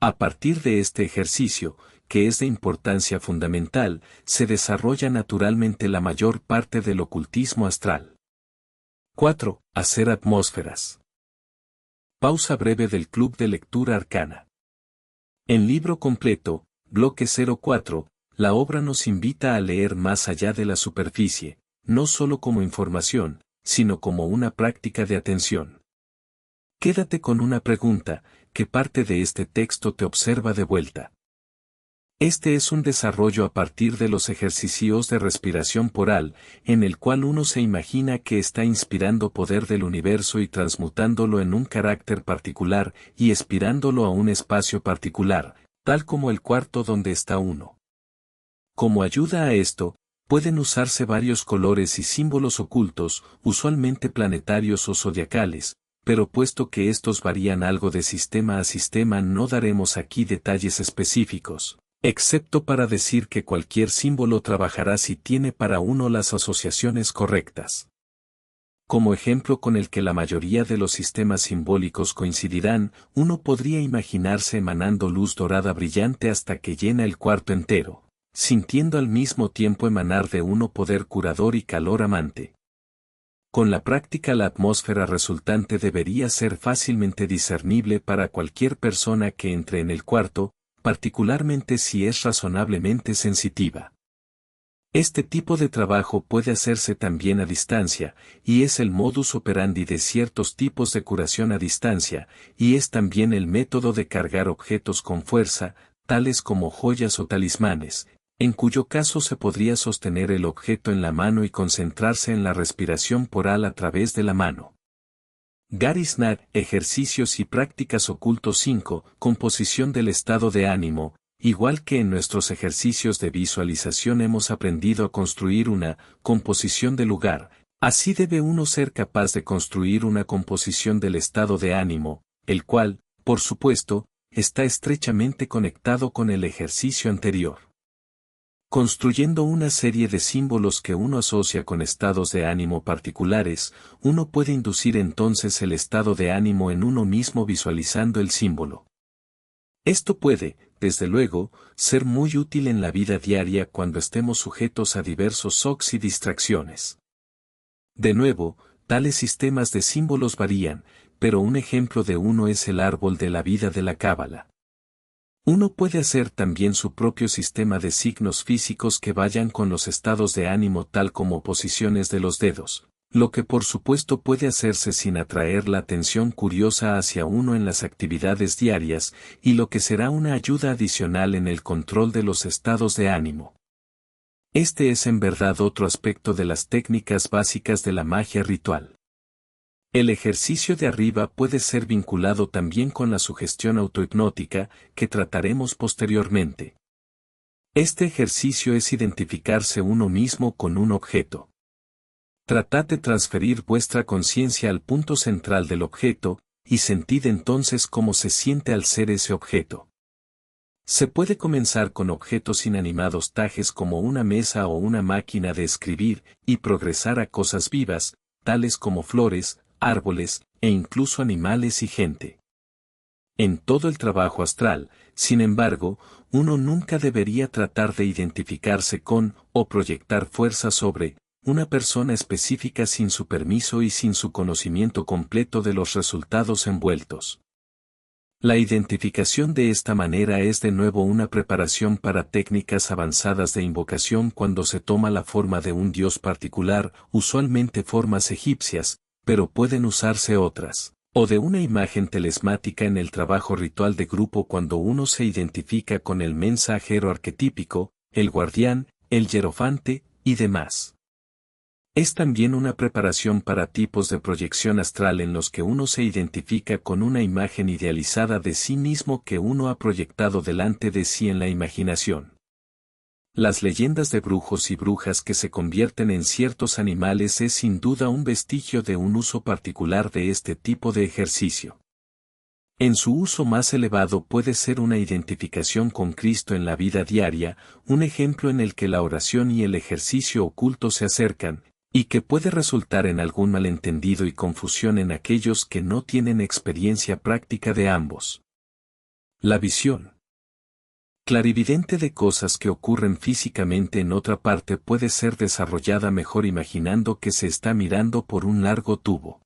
A partir de este ejercicio, que es de importancia fundamental, se desarrolla naturalmente la mayor parte del ocultismo astral. 4. Hacer atmósferas. Pausa breve del Club de Lectura Arcana. En libro completo, bloque 04, la obra nos invita a leer más allá de la superficie, no solo como información, sino como una práctica de atención. Quédate con una pregunta: ¿qué parte de este texto te observa de vuelta? Este es un desarrollo a partir de los ejercicios de respiración poral, en el cual uno se imagina que está inspirando poder del universo y transmutándolo en un carácter particular y expirándolo a un espacio particular, tal como el cuarto donde está uno. Como ayuda a esto, pueden usarse varios colores y símbolos ocultos, usualmente planetarios o zodiacales, pero puesto que estos varían algo de sistema a sistema, no daremos aquí detalles específicos, excepto para decir que cualquier símbolo trabajará si tiene para uno las asociaciones correctas. Como ejemplo con el que la mayoría de los sistemas simbólicos coincidirán, uno podría imaginarse emanando luz dorada brillante hasta que llena el cuarto entero, sintiendo al mismo tiempo emanar de uno poder curador y calor amante. Con la práctica la atmósfera resultante debería ser fácilmente discernible para cualquier persona que entre en el cuarto, particularmente si es razonablemente sensitiva. Este tipo de trabajo puede hacerse también a distancia, y es el modus operandi de ciertos tipos de curación a distancia, y es también el método de cargar objetos con fuerza, tales como joyas o talismanes, en cuyo caso se podría sostener el objeto en la mano y concentrarse en la respiración poral a través de la mano. GarageNet, ejercicios y prácticas ocultos 5, composición del estado de ánimo. Igual que en nuestros ejercicios de visualización hemos aprendido a construir una composición de lugar, así debe uno ser capaz de construir una composición del estado de ánimo, el cual, por supuesto, está estrechamente conectado con el ejercicio anterior. Construyendo una serie de símbolos que uno asocia con estados de ánimo particulares, uno puede inducir entonces el estado de ánimo en uno mismo visualizando el símbolo. Esto puede, desde luego, ser muy útil en la vida diaria cuando estemos sujetos a diversos shocks y distracciones. De nuevo, tales sistemas de símbolos varían, pero un ejemplo de uno es el árbol de la vida de la Cábala. Uno puede hacer también su propio sistema de signos físicos que vayan con los estados de ánimo tal como posiciones de los dedos, lo que por supuesto puede hacerse sin atraer la atención curiosa hacia uno en las actividades diarias, y lo que será una ayuda adicional en el control de los estados de ánimo. Este es en verdad otro aspecto de las técnicas básicas de la magia ritual. El ejercicio de arriba puede ser vinculado también con la sugestión autohipnótica, que trataremos posteriormente. Este ejercicio es identificarse uno mismo con un objeto. Tratad de transferir vuestra conciencia al punto central del objeto, y sentid entonces cómo se siente al ser ese objeto. Se puede comenzar con objetos inanimados tales como una mesa o una máquina de escribir, y progresar a cosas vivas, tales como flores, árboles, e incluso animales y gente. En todo el trabajo astral, sin embargo, uno nunca debería tratar de identificarse con, o proyectar fuerza sobre, una persona específica sin su permiso y sin su conocimiento completo de los resultados envueltos. La identificación de esta manera es de nuevo una preparación para técnicas avanzadas de invocación cuando se toma la forma de un dios particular, usualmente formas egipcias, pero pueden usarse otras, o de una imagen telesmática en el trabajo ritual de grupo cuando uno se identifica con el mensajero arquetípico, el guardián, el hierofante, y demás. Es también una preparación para tipos de proyección astral en los que uno se identifica con una imagen idealizada de sí mismo que uno ha proyectado delante de sí en la imaginación. Las leyendas de brujos y brujas que se convierten en ciertos animales es sin duda un vestigio de un uso particular de este tipo de ejercicio. En su uso más elevado puede ser una identificación con Cristo en la vida diaria, un ejemplo en el que la oración y el ejercicio oculto se acercan, y que puede resultar en algún malentendido y confusión en aquellos que no tienen experiencia práctica de ambos. La visión clarividente de cosas que ocurren físicamente en otra parte puede ser desarrollada mejor imaginando que se está mirando por un largo tubo.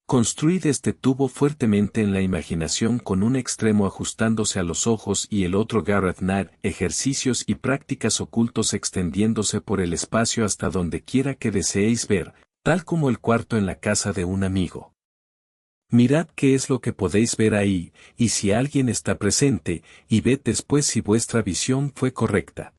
Construid este tubo fuertemente en la imaginación con un extremo ajustándose a los ojos y el otro Gareth ejercicios y prácticas ocultos extendiéndose por el espacio hasta donde quiera que deseéis ver, tal como el cuarto en la casa de un amigo. Mirad qué es lo que podéis ver ahí, y si alguien está presente, y ved después si vuestra visión fue correcta.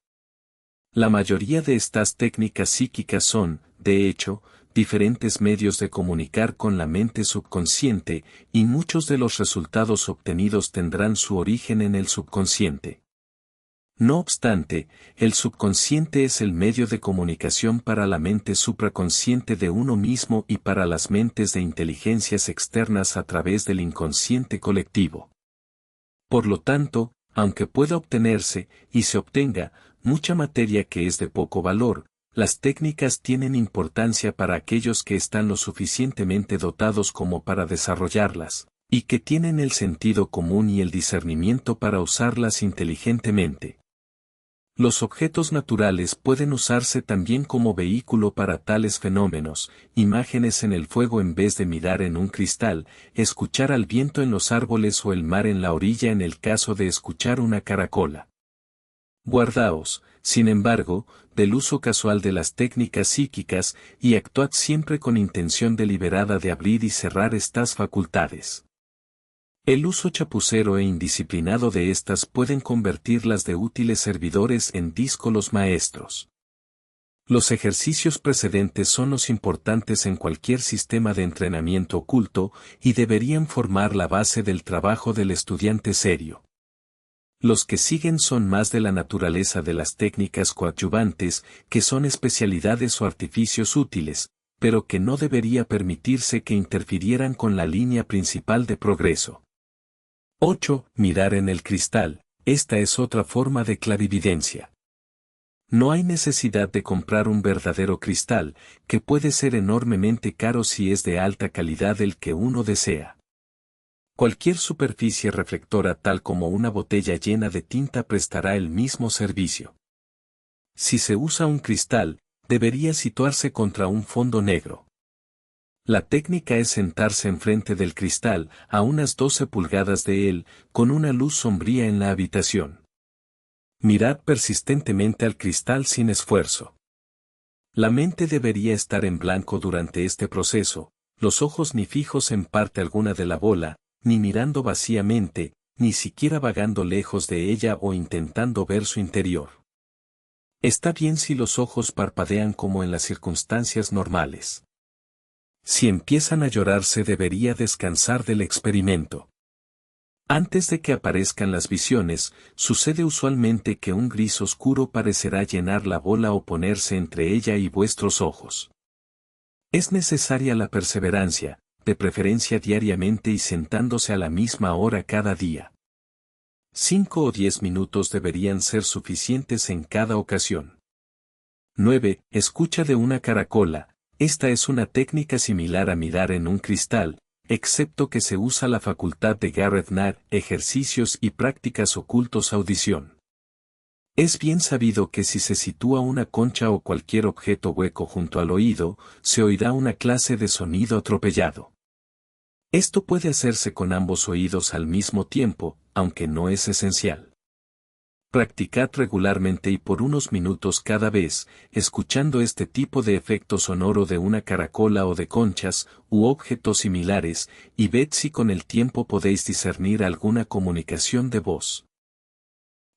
La mayoría de estas técnicas psíquicas son, de hecho, diferentes medios de comunicar con la mente subconsciente, y muchos de los resultados obtenidos tendrán su origen en el subconsciente. No obstante, el subconsciente es el medio de comunicación para la mente supraconsciente de uno mismo y para las mentes de inteligencias externas a través del inconsciente colectivo. Por lo tanto, aunque pueda obtenerse, y se obtenga, mucha materia que es de poco valor, las técnicas tienen importancia para aquellos que están lo suficientemente dotados como para desarrollarlas, y que tienen el sentido común y el discernimiento para usarlas inteligentemente. Los objetos naturales pueden usarse también como vehículo para tales fenómenos, imágenes en el fuego en vez de mirar en un cristal, escuchar al viento en los árboles o el mar en la orilla en el caso de escuchar una caracola. Guardaos, sin embargo, del uso casual de las técnicas psíquicas y actuad siempre con intención deliberada de abrir y cerrar estas facultades. El uso chapucero e indisciplinado de estas pueden convertirlas de útiles servidores en díscolos maestros. Los ejercicios precedentes son los importantes en cualquier sistema de entrenamiento oculto y deberían formar la base del trabajo del estudiante serio. Los que siguen son más de la naturaleza de las técnicas coadyuvantes, que son especialidades o artificios útiles, pero que no debería permitirse que interfirieran con la línea principal de progreso. 8. Mirar en el cristal. Esta es otra forma de clarividencia. No hay necesidad de comprar un verdadero cristal, que puede ser enormemente caro si es de alta calidad el que uno desea. Cualquier superficie reflectora tal como una botella llena de tinta prestará el mismo servicio. Si se usa un cristal, debería situarse contra un fondo negro. La técnica es sentarse enfrente del cristal, a unas 12 pulgadas de él, con una luz sombría en la habitación. Mirad persistentemente al cristal sin esfuerzo. La mente debería estar en blanco durante este proceso, los ojos ni fijos en parte alguna de la bola, ni mirando vacíamente, ni siquiera vagando lejos de ella o intentando ver su interior. Está bien si los ojos parpadean como en las circunstancias normales. Si empiezan a llorar se debería descansar del experimento. Antes de que aparezcan las visiones, sucede usualmente que un gris oscuro parecerá llenar la bola o ponerse entre ella y vuestros ojos. Es necesaria la perseverancia, de preferencia diariamente y sentándose a la misma hora cada día. 5 o 10 minutos deberían ser suficientes en cada ocasión. 9. Escucha de una caracola. Esta es una técnica similar a mirar en un cristal, excepto que se usa la facultad de Garrett Knapp, ejercicios y prácticas ocultos audición. Es bien sabido que si se sitúa una concha o cualquier objeto hueco junto al oído, se oirá una clase de sonido atropellado. Esto puede hacerse con ambos oídos al mismo tiempo, aunque no es esencial. Practicad regularmente y por unos minutos cada vez, escuchando este tipo de efecto sonoro de una caracola o de conchas, u objetos similares, y ved si con el tiempo podéis discernir alguna comunicación de voz.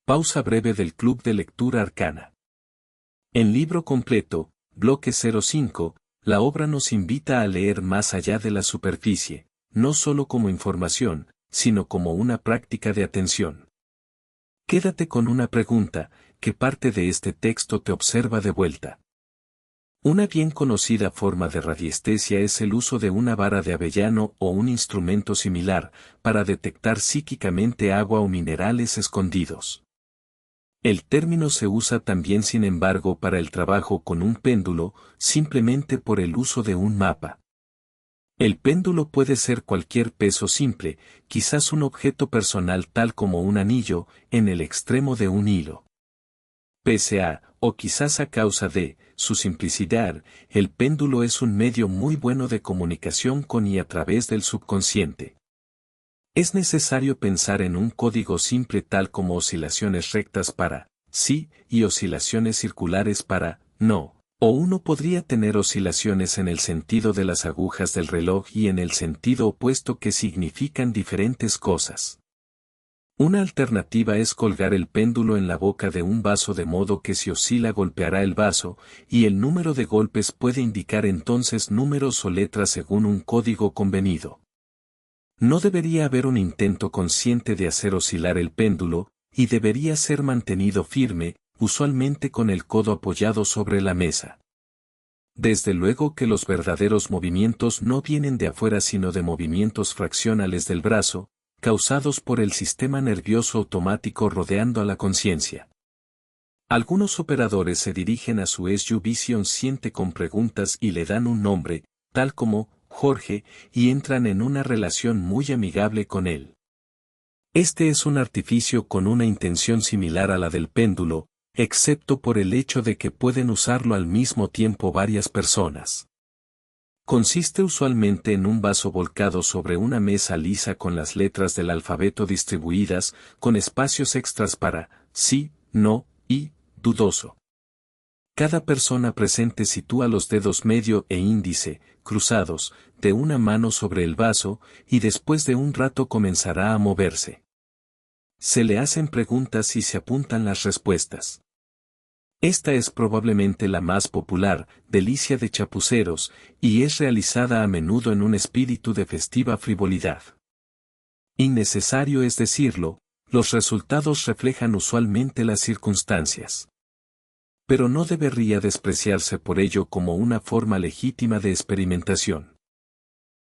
Pausa breve del Club de Lectura Arcana. En libro completo, bloque 05, la obra nos invita a leer más allá de la superficie, no solo como información, sino como una práctica de atención. Quédate con una pregunta, ¿qué parte de este texto te observa de vuelta? Una bien conocida forma de radiestesia es el uso de una vara de avellano o un instrumento similar, para detectar psíquicamente agua o minerales escondidos. El término se usa también sin embargo para el trabajo con un péndulo, simplemente por el uso de un mapa. El péndulo puede ser cualquier peso simple, quizás un objeto personal tal como un anillo, en el extremo de un hilo. Pese a, o quizás a causa de, su simplicidad, el péndulo es un medio muy bueno de comunicación con y a través del subconsciente. Es necesario pensar en un código simple tal como oscilaciones rectas para sí y oscilaciones circulares para no. O uno podría tener oscilaciones en el sentido de las agujas del reloj y en el sentido opuesto que significan diferentes cosas. Una alternativa es colgar el péndulo en la boca de un vaso de modo que si oscila golpeará el vaso, y el número de golpes puede indicar entonces números o letras según un código convenido. No debería haber un intento consciente de hacer oscilar el péndulo, y debería ser mantenido firme, usualmente con el codo apoyado sobre la mesa. Desde luego que los verdaderos movimientos no vienen de afuera sino de movimientos fraccionales del brazo, causados por el sistema nervioso automático rodeando a la conciencia. Algunos operadores se dirigen a su SU-Vision siente con preguntas y le dan un nombre, tal como Jorge, y entran en una relación muy amigable con él. Este es un artificio con una intención similar a la del péndulo, excepto por el hecho de que pueden usarlo al mismo tiempo varias personas. Consiste usualmente en un vaso volcado sobre una mesa lisa con las letras del alfabeto distribuidas, con espacios extras para sí, no, y dudoso. Cada persona presente sitúa los dedos medio e índice, cruzados, de una mano sobre el vaso, y después de un rato comenzará a moverse. Se le hacen preguntas y se apuntan las respuestas. Esta es probablemente la más popular, delicia de chapuceros, y es realizada a menudo en un espíritu de festiva frivolidad. Innecesario es decirlo, los resultados reflejan usualmente las circunstancias. Pero no debería despreciarse por ello como una forma legítima de experimentación.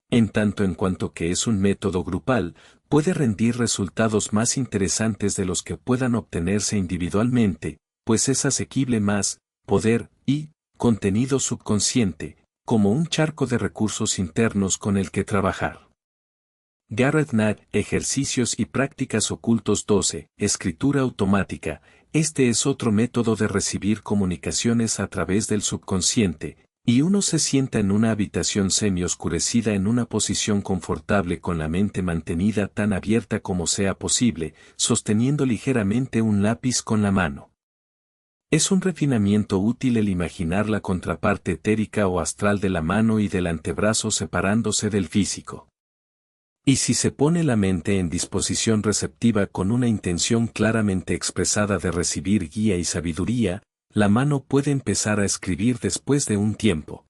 En tanto en cuanto que es un método grupal, puede rendir resultados más interesantes de los que puedan obtenerse individualmente, pues es asequible más, poder, y, contenido subconsciente, como un charco de recursos internos con el que trabajar. Garrett Knapp, Ejercicios y Prácticas Ocultos 12, Escritura Automática. Este es otro método de recibir comunicaciones a través del subconsciente, y uno se sienta en una habitación semi-oscurecida en una posición confortable con la mente mantenida tan abierta como sea posible, sosteniendo ligeramente un lápiz con la mano. Es un refinamiento útil el imaginar la contraparte etérica o astral de la mano y del antebrazo separándose del físico. Y si se pone la mente en disposición receptiva con una intención claramente expresada de recibir guía y sabiduría, la mano puede empezar a escribir después de un tiempo.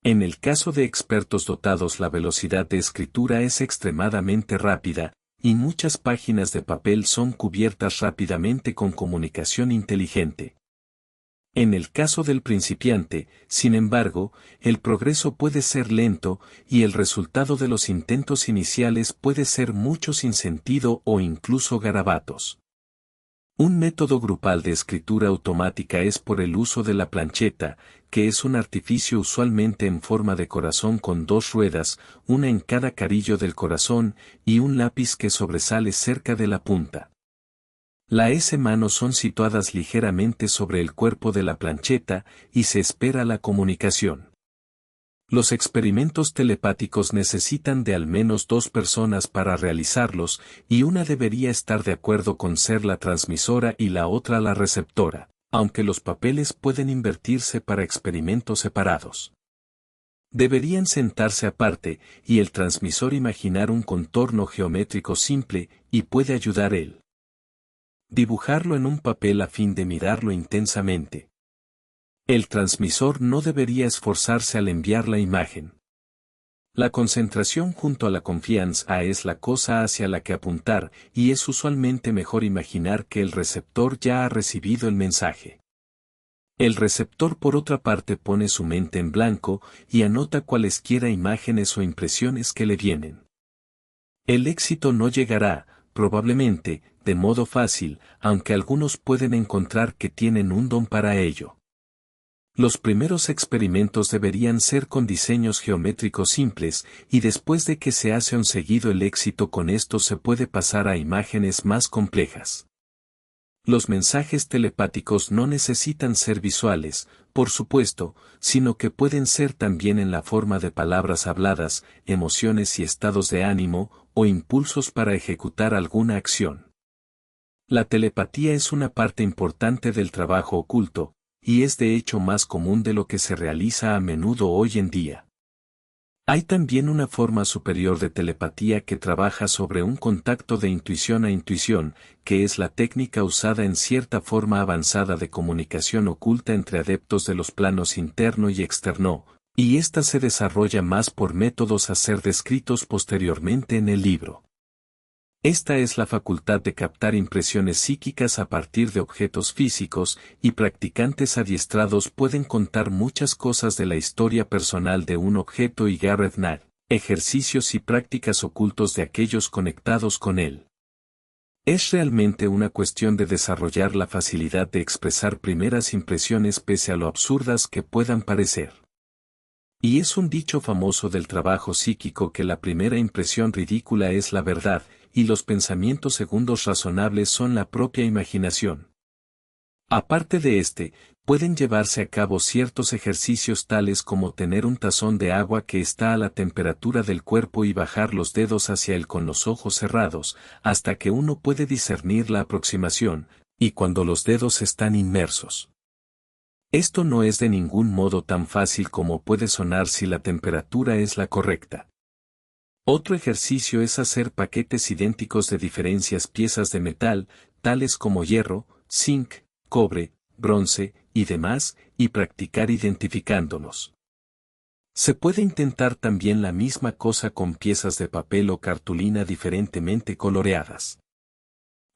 En el caso de expertos dotados, la velocidad de escritura es extremadamente rápida, y muchas páginas de papel son cubiertas rápidamente con comunicación inteligente. En el caso del principiante, sin embargo, el progreso puede ser lento, y el resultado de los intentos iniciales puede ser mucho sin sentido o incluso garabatos. Un método grupal de escritura automática es por el uso de la plancheta, que es un artificio usualmente en forma de corazón con dos ruedas, una en cada carillo del corazón, y un lápiz que sobresale cerca de la punta. Las manos son situadas ligeramente sobre el cuerpo de la plancheta, y se espera la comunicación. Los experimentos telepáticos necesitan de al menos 2 personas para realizarlos, y una debería estar de acuerdo con ser la transmisora y la otra la receptora, aunque los papeles pueden invertirse para experimentos separados. Deberían sentarse aparte, y el transmisor imaginar un contorno geométrico simple, y puede ayudar él. Dibujarlo en un papel a fin de mirarlo intensamente. El transmisor no debería esforzarse al enviar la imagen. La concentración junto a la confianza es la cosa hacia la que apuntar, y es usualmente mejor imaginar que el receptor ya ha recibido el mensaje. El receptor, por otra parte, pone su mente en blanco y anota cualesquiera imágenes o impresiones que le vienen. El éxito no llegará, probablemente, de modo fácil, aunque algunos pueden encontrar que tienen un don para ello. Los primeros experimentos deberían ser con diseños geométricos simples, y después de que se hace un seguido el éxito con esto se puede pasar a imágenes más complejas. Los mensajes telepáticos no necesitan ser visuales, por supuesto, sino que pueden ser también en la forma de palabras habladas, emociones y estados de ánimo, o impulsos para ejecutar alguna acción. La telepatía es una parte importante del trabajo oculto, y es de hecho más común de lo que se realiza a menudo hoy en día. Hay también una forma superior de telepatía que trabaja sobre un contacto de intuición a intuición, que es la técnica usada en cierta forma avanzada de comunicación oculta entre adeptos de los planos interno y externo, y ésta se desarrolla más por métodos a ser descritos posteriormente en el libro. Esta es la facultad de captar impresiones psíquicas a partir de objetos físicos, y practicantes adiestrados pueden contar muchas cosas de la historia personal de un objeto y Gareth Knapp, ejercicios y prácticas ocultos de aquellos conectados con él. Es realmente una cuestión de desarrollar la facilidad de expresar primeras impresiones pese a lo absurdas que puedan parecer. Y es un dicho famoso del trabajo psíquico que la primera impresión ridícula es la verdad, y los pensamientos segundos razonables son la propia imaginación. Aparte de pueden llevarse a cabo ciertos ejercicios tales como tener un tazón de agua que está a la temperatura del cuerpo y bajar los dedos hacia él con los ojos cerrados, hasta que uno puede discernir la aproximación, y cuando los dedos están inmersos. Esto no es de ningún modo tan fácil como puede sonar si la temperatura es la correcta. Otro ejercicio es hacer paquetes idénticos de diferentes piezas de metal, tales como hierro, zinc, cobre, bronce, y demás, y practicar identificándolos. Se puede intentar también la misma cosa con piezas de papel o cartulina diferentemente coloreadas.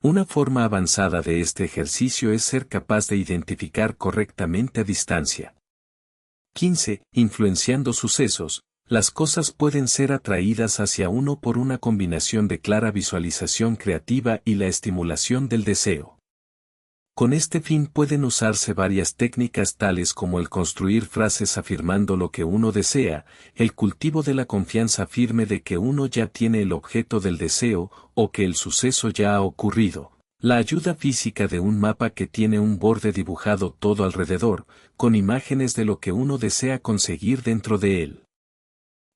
Una forma avanzada de este ejercicio es ser capaz de identificar correctamente a distancia. 15. Influenciando sucesos. Las cosas pueden ser atraídas hacia uno por una combinación de clara visualización creativa y la estimulación del deseo. Con este fin pueden usarse varias técnicas tales como el construir frases afirmando lo que uno desea, el cultivo de la confianza firme de que uno ya tiene el objeto del deseo o que el suceso ya ha ocurrido, la ayuda física de un mapa que tiene un borde dibujado todo alrededor, con imágenes de lo que uno desea conseguir dentro de él.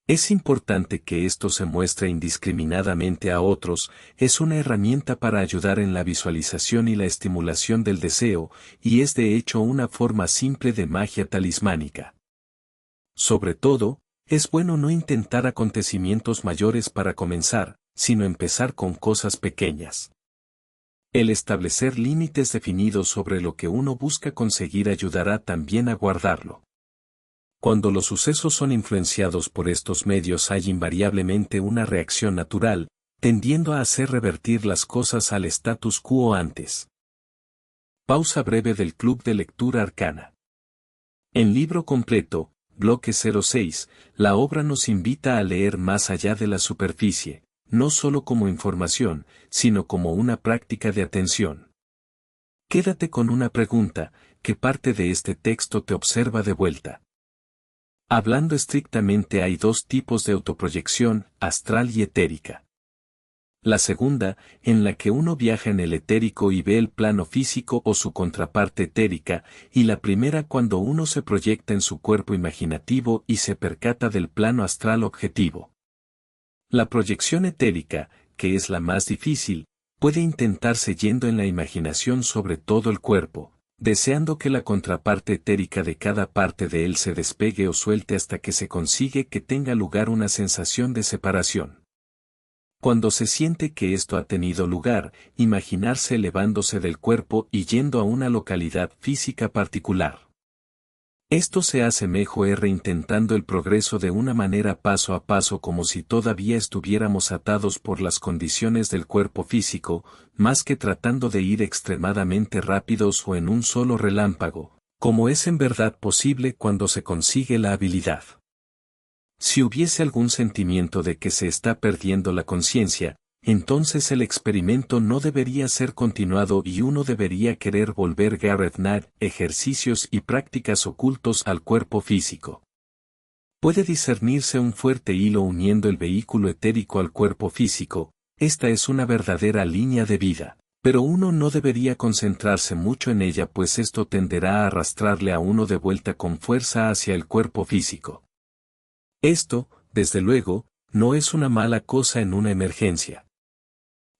Es importante que esto se muestre indiscriminadamente a otros, es una herramienta para ayudar en la visualización y la estimulación del deseo, y es de hecho una forma simple de magia talismánica. Sobre todo, es bueno no intentar acontecimientos mayores para comenzar, sino empezar con cosas pequeñas. El establecer límites definidos sobre lo que uno busca conseguir ayudará también a guardarlo. Cuando los sucesos son influenciados por estos medios hay invariablemente una reacción natural, tendiendo a hacer revertir las cosas al status quo antes. Pausa breve del Club de Lectura Arcana. En libro completo, bloque 06, la obra nos invita a leer más allá de la superficie, no solo como información, sino como una práctica de atención. Quédate con una pregunta: ¿qué parte de este texto te observa de vuelta? Hablando estrictamente hay dos tipos de autoproyección, astral y etérica. La segunda, en la que uno viaja en el etérico y ve el plano físico o su contraparte etérica, y la primera cuando uno se proyecta en su cuerpo imaginativo y se percata del plano astral objetivo. La proyección etérica, que es la más difícil, puede intentarse yendo en la imaginación sobre todo el cuerpo, deseando que la contraparte etérica de cada parte de él se despegue o suelte hasta que se consigue que tenga lugar una sensación de separación. Cuando se siente que esto ha tenido lugar, imaginarse elevándose del cuerpo y yendo a una localidad física particular. Esto se hace mejor intentando el progreso de una manera paso a paso como si todavía estuviéramos atados por las condiciones del cuerpo físico, más que tratando de ir extremadamente rápidos o en un solo relámpago, como es en verdad posible cuando se consigue la habilidad. Si hubiese algún sentimiento de que se está perdiendo la conciencia, entonces el experimento no debería ser continuado y uno debería querer volver Gareth Knapp, ejercicios y prácticas ocultos al cuerpo físico. Puede discernirse un fuerte hilo uniendo el vehículo etérico al cuerpo físico, esta es una verdadera línea de vida, pero uno no debería concentrarse mucho en ella pues esto tenderá a arrastrarle a uno de vuelta con fuerza hacia el cuerpo físico. Esto, desde luego, no es una mala cosa en una emergencia.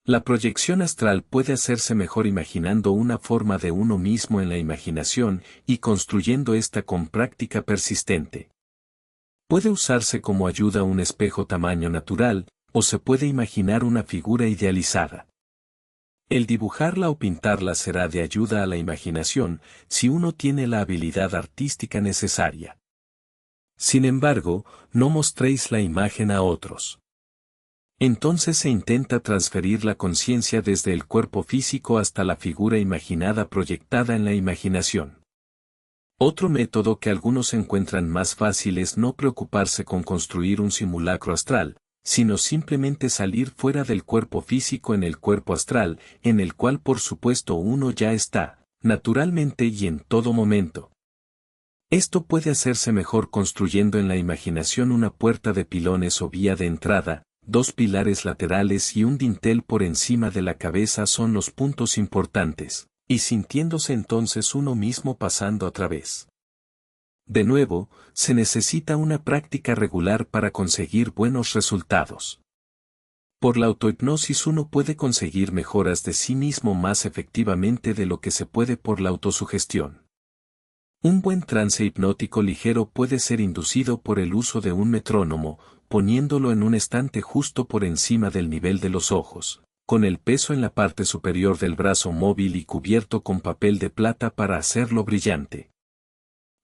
La proyección astral puede hacerse mejor imaginando una forma de uno mismo en la imaginación y construyendo esta con práctica persistente. Puede usarse como ayuda un espejo tamaño natural, o se puede imaginar una figura idealizada. El dibujarla o pintarla será de ayuda a la imaginación si uno tiene la habilidad artística necesaria. Sin embargo, no mostréis la imagen a otros. Entonces se intenta transferir la conciencia desde el cuerpo físico hasta la figura imaginada proyectada en la imaginación. Otro método que algunos encuentran más fácil es no preocuparse con construir un simulacro astral, sino simplemente salir fuera del cuerpo físico en el cuerpo astral, en el cual por supuesto uno ya está, naturalmente y en todo momento. Esto puede hacerse mejor construyendo en la imaginación una puerta de pilones o vía de entrada, dos pilares laterales y un dintel por encima de la cabeza son los puntos importantes, y sintiéndose entonces uno mismo pasando a través. De nuevo, se necesita una práctica regular para conseguir buenos resultados. Por la autohipnosis uno puede conseguir mejoras de sí mismo más efectivamente de lo que se puede por la autosugestión. Un buen trance hipnótico ligero puede ser inducido por el uso de un metrónomo, poniéndolo en un estante justo por encima del nivel de los ojos, con el peso en la parte superior del brazo móvil y cubierto con papel de plata para hacerlo brillante.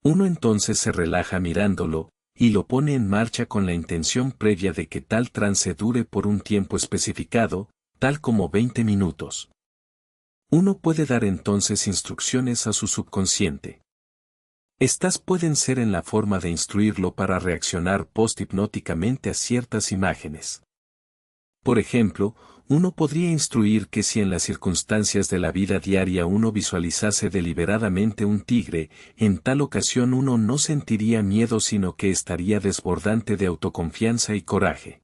Uno entonces se relaja mirándolo, y lo pone en marcha con la intención previa de que tal trance dure por un tiempo especificado, tal como 20 minutos. Uno puede dar entonces instrucciones a su subconsciente. Estas pueden ser en la forma de instruirlo para reaccionar post-hipnóticamente a ciertas imágenes. Por ejemplo, uno podría instruir que si en las circunstancias de la vida diaria uno visualizase deliberadamente un tigre, en tal ocasión uno no sentiría miedo sino que estaría desbordante de autoconfianza y coraje.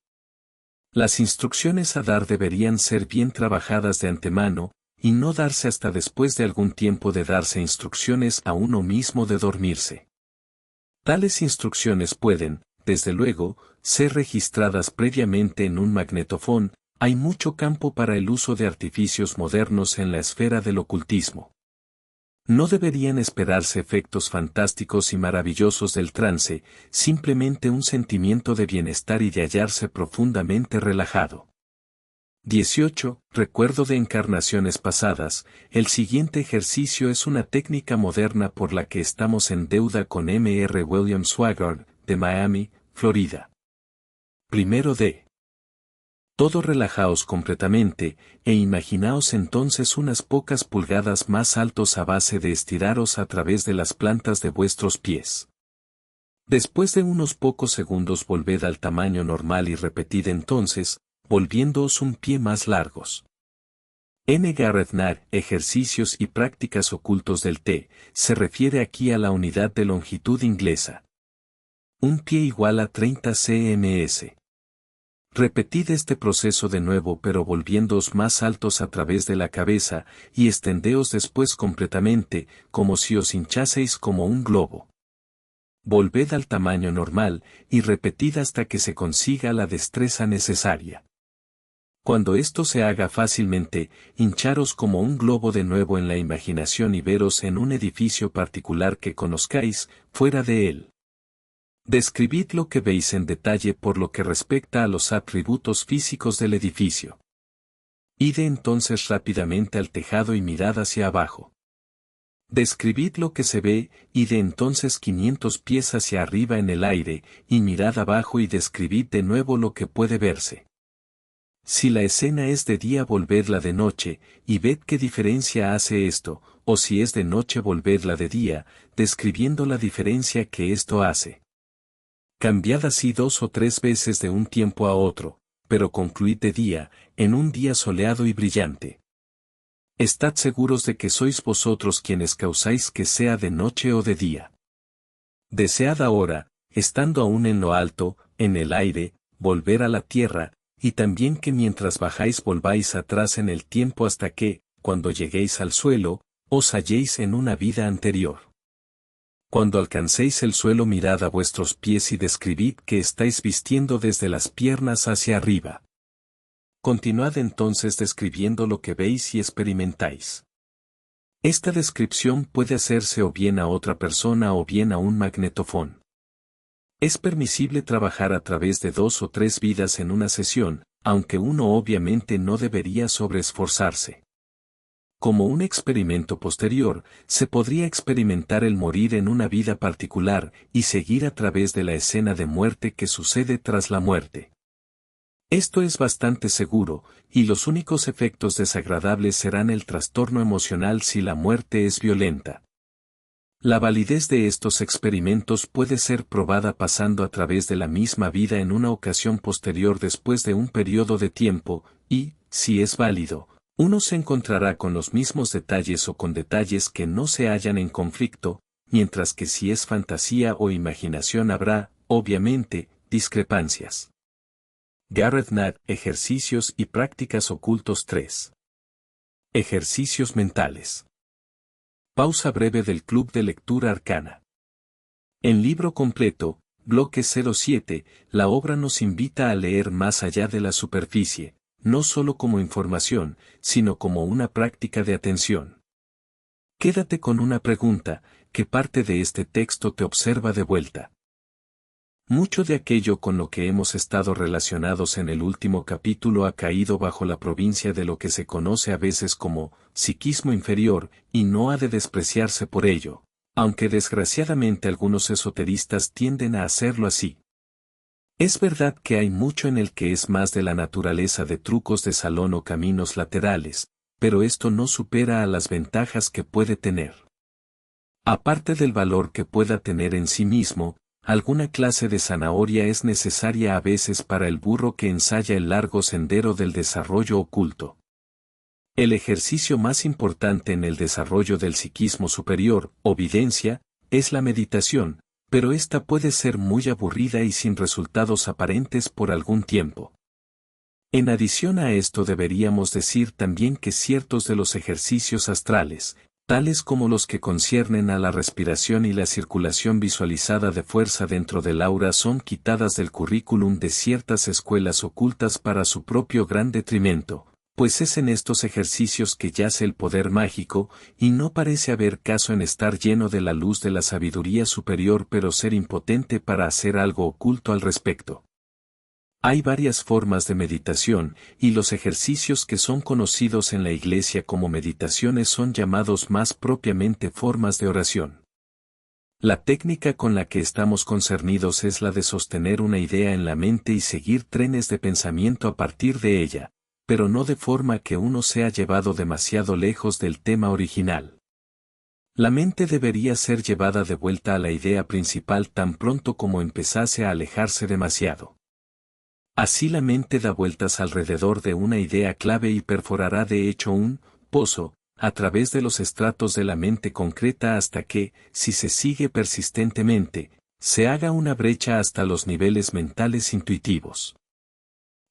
Las instrucciones a dar deberían ser bien trabajadas de antemano, y no darse hasta después de algún tiempo de darse instrucciones a uno mismo de dormirse. Tales instrucciones pueden, desde luego, ser registradas previamente en un magnetofón. Hay mucho campo para el uso de artificios modernos en la esfera del ocultismo. No deberían esperarse efectos fantásticos y maravillosos del trance, simplemente un sentimiento de bienestar y de hallarse profundamente relajado. 18. Recuerdo de encarnaciones pasadas. El siguiente ejercicio es una técnica moderna por la que estamos en deuda con M.R. William Swaggart, de Miami, Florida. Primero de todo, relajaos completamente, e imaginaos entonces unas pocas pulgadas más altos a base de estiraros a través de las plantas de vuestros pies. Después de unos pocos segundos volved al tamaño normal y repetid entonces, volviéndoos un pie más largos. N. Garrett Knapp, Ejercicios y prácticas ocultos del T, se refiere aquí a la unidad de longitud inglesa. Un pie igual a 30 cms. Repetid este proceso de nuevo pero volviéndoos más altos a través de la cabeza, y extendeos después completamente, como si os hinchaseis como un globo. Volved al tamaño normal, y repetid hasta que se consiga la destreza necesaria. Cuando esto se haga fácilmente, hincharos como un globo de nuevo en la imaginación y veros en un edificio particular que conozcáis, fuera de él. Describid lo que veis en detalle por lo que respecta a los atributos físicos del edificio. Id entonces rápidamente al tejado y mirad hacia abajo. Describid lo que se ve, id entonces 500 pies hacia arriba en el aire, y mirad abajo y describid de nuevo lo que puede verse. Si la escena es de día, volvedla de noche, y ved qué diferencia hace esto, o si es de noche, volvedla de día, describiendo la diferencia que esto hace. Cambiad así 2 o 3 veces de un tiempo a otro, pero concluid de día, en un día soleado y brillante. Estad seguros de que sois vosotros quienes causáis que sea de noche o de día. Desead ahora, estando aún en lo alto, en el aire, volver a la tierra, y también que mientras bajáis volváis atrás en el tiempo hasta que, cuando lleguéis al suelo, os halléis en una vida anterior. Cuando alcancéis el suelo, mirad a vuestros pies y describid que estáis vistiendo desde las piernas hacia arriba. Continuad entonces describiendo lo que veis y experimentáis. Esta descripción puede hacerse o bien a otra persona o bien a un magnetofón. Es permisible trabajar a través de 2 o 3 vidas en una sesión, aunque uno obviamente no debería sobreesforzarse. Como un experimento posterior, se podría experimentar el morir en una vida particular y seguir a través de la escena de muerte que sucede tras la muerte. Esto es bastante seguro, y los únicos efectos desagradables serán el trastorno emocional si la muerte es violenta. La validez de estos experimentos puede ser probada pasando a través de la misma vida en una ocasión posterior después de un periodo de tiempo, y, si es válido, uno se encontrará con los mismos detalles o con detalles que no se hallan en conflicto, mientras que si es fantasía o imaginación habrá, obviamente, discrepancias. Garrett Knapp, Ejercicios y prácticas ocultos 3. Ejercicios mentales. Pausa breve del Club de Lectura Arcana. En libro completo, bloque 07, la obra nos invita a leer más allá de la superficie, no solo como información, sino como una práctica de atención. Quédate con una pregunta: ¿qué parte de este texto te observa de vuelta? Mucho de aquello con lo que hemos estado relacionados en el último capítulo ha caído bajo la provincia de lo que se conoce a veces como psiquismo inferior, y no ha de despreciarse por ello, aunque desgraciadamente algunos esoteristas tienden a hacerlo así. Es verdad que hay mucho en el que es más de la naturaleza de trucos de salón o caminos laterales, pero esto no supera a las ventajas que puede tener. Aparte del valor que pueda tener en sí mismo, alguna clase de zanahoria es necesaria a veces para el burro que ensaya el largo sendero del desarrollo oculto. El ejercicio más importante en el desarrollo del psiquismo superior, o videncia, es la meditación, pero esta puede ser muy aburrida y sin resultados aparentes por algún tiempo. En adición a esto, deberíamos decir también que ciertos de los ejercicios astrales, tales como los que conciernen a la respiración y la circulación visualizada de fuerza dentro del aura, son quitadas del currículum de ciertas escuelas ocultas para su propio gran detrimento, pues es en estos ejercicios que yace el poder mágico, y no parece haber caso en estar lleno de la luz de la sabiduría superior pero ser impotente para hacer algo oculto al respecto. Hay varias formas de meditación, y los ejercicios que son conocidos en la Iglesia como meditaciones son llamados más propiamente formas de oración. La técnica con la que estamos concernidos es la de sostener una idea en la mente y seguir trenes de pensamiento a partir de ella, pero no de forma que uno sea llevado demasiado lejos del tema original. La mente debería ser llevada de vuelta a la idea principal tan pronto como empezase a alejarse demasiado. Así la mente da vueltas alrededor de una idea clave y perforará de hecho un pozo, a través de los estratos de la mente concreta hasta que, si se sigue persistentemente, se haga una brecha hasta los niveles mentales intuitivos.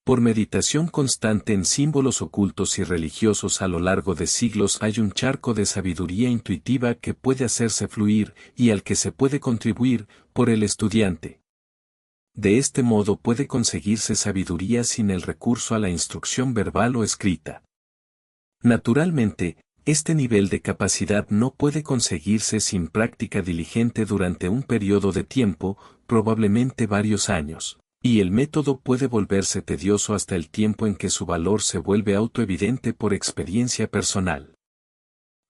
Por meditación constante en símbolos ocultos y religiosos a lo largo de siglos hay un charco de sabiduría intuitiva que puede hacerse fluir y al que se puede contribuir, por el estudiante. De este modo puede conseguirse sabiduría sin el recurso a la instrucción verbal o escrita. Naturalmente, este nivel de capacidad no puede conseguirse sin práctica diligente durante un periodo de tiempo, probablemente varios años, y el método puede volverse tedioso hasta el tiempo en que su valor se vuelve autoevidente por experiencia personal.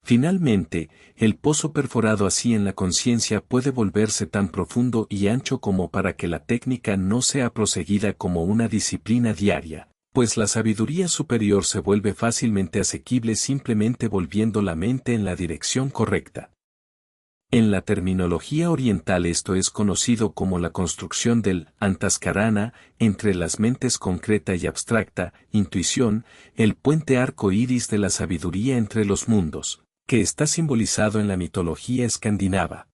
Finalmente, el pozo perforado así en la conciencia puede volverse tan profundo y ancho como para que la técnica no sea proseguida como una disciplina diaria, pues la sabiduría superior se vuelve fácilmente asequible simplemente volviendo la mente en la dirección correcta. En la terminología oriental esto es conocido como la construcción del antaskarana, entre las mentes concreta y abstracta, intuición, el puente arco iris de la sabiduría entre los mundos, que está simbolizado en la mitología escandinava.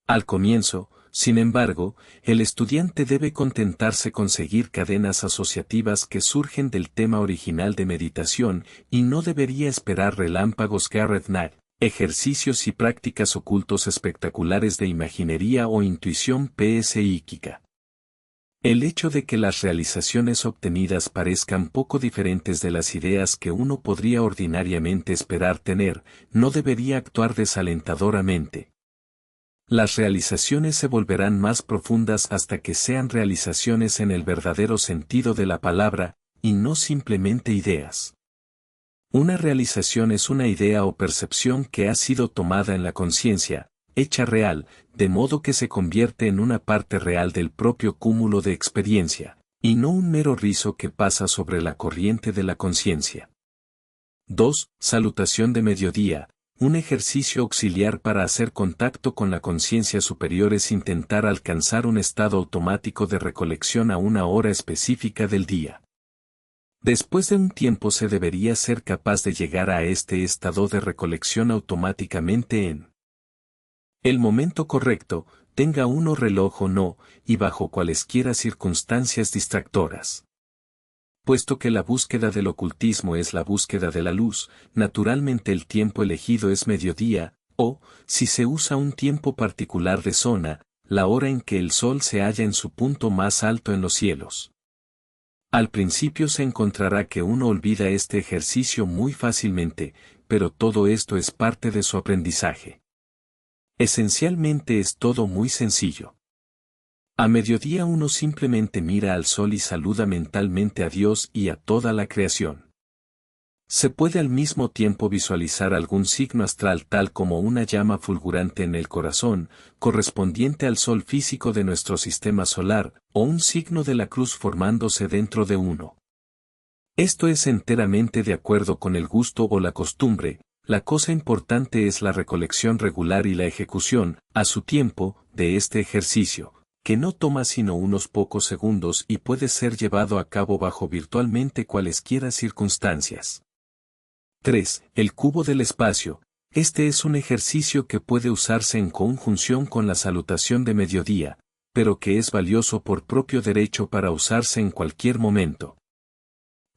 Al comienzo, sin embargo, el estudiante debe contentarse con seguir cadenas asociativas que surgen del tema original de meditación y no debería esperar relámpagos Gareth Knapp, ejercicios y prácticas ocultos espectaculares de imaginería o intuición psíquica. El hecho de que las realizaciones obtenidas parezcan poco diferentes de las ideas que uno podría ordinariamente esperar tener, no debería actuar desalentadoramente. Las realizaciones se volverán más profundas hasta que sean realizaciones en el verdadero sentido de la palabra, y no simplemente ideas. Una realización es una idea o percepción que ha sido tomada en la conciencia, hecha real, de modo que se convierte en una parte real del propio cúmulo de experiencia, y no un mero rizo que pasa sobre la corriente de la conciencia. 2. Salutación de mediodía. Un ejercicio auxiliar para hacer contacto con la conciencia superior es intentar alcanzar un estado automático de recolección a una hora específica del día. Después de un tiempo se debería ser capaz de llegar a este estado de recolección automáticamente en el momento correcto, tenga uno reloj o no, y bajo cualesquiera circunstancias distractoras. Puesto que la búsqueda del ocultismo es la búsqueda de la luz, naturalmente el tiempo elegido es mediodía, o, si se usa un tiempo particular de zona, la hora en que el sol se halla en su punto más alto en los cielos. Al principio se encontrará que uno olvida este ejercicio muy fácilmente, pero todo esto es parte de su aprendizaje. Esencialmente es todo muy sencillo. A mediodía uno simplemente mira al sol y saluda mentalmente a Dios y a toda la creación. Se puede al mismo tiempo visualizar algún signo astral tal como una llama fulgurante en el corazón, correspondiente al sol físico de nuestro sistema solar, o un signo de la cruz formándose dentro de uno. Esto es enteramente de acuerdo con el gusto o la costumbre. La cosa importante es la recolección regular y la ejecución, a su tiempo, de este ejercicio, que no toma sino unos pocos segundos y puede ser llevado a cabo bajo virtualmente cualesquiera circunstancias. 3. El cubo del espacio. Este es un ejercicio que puede usarse en conjunción con la salutación de mediodía, pero que es valioso por propio derecho para usarse en cualquier momento.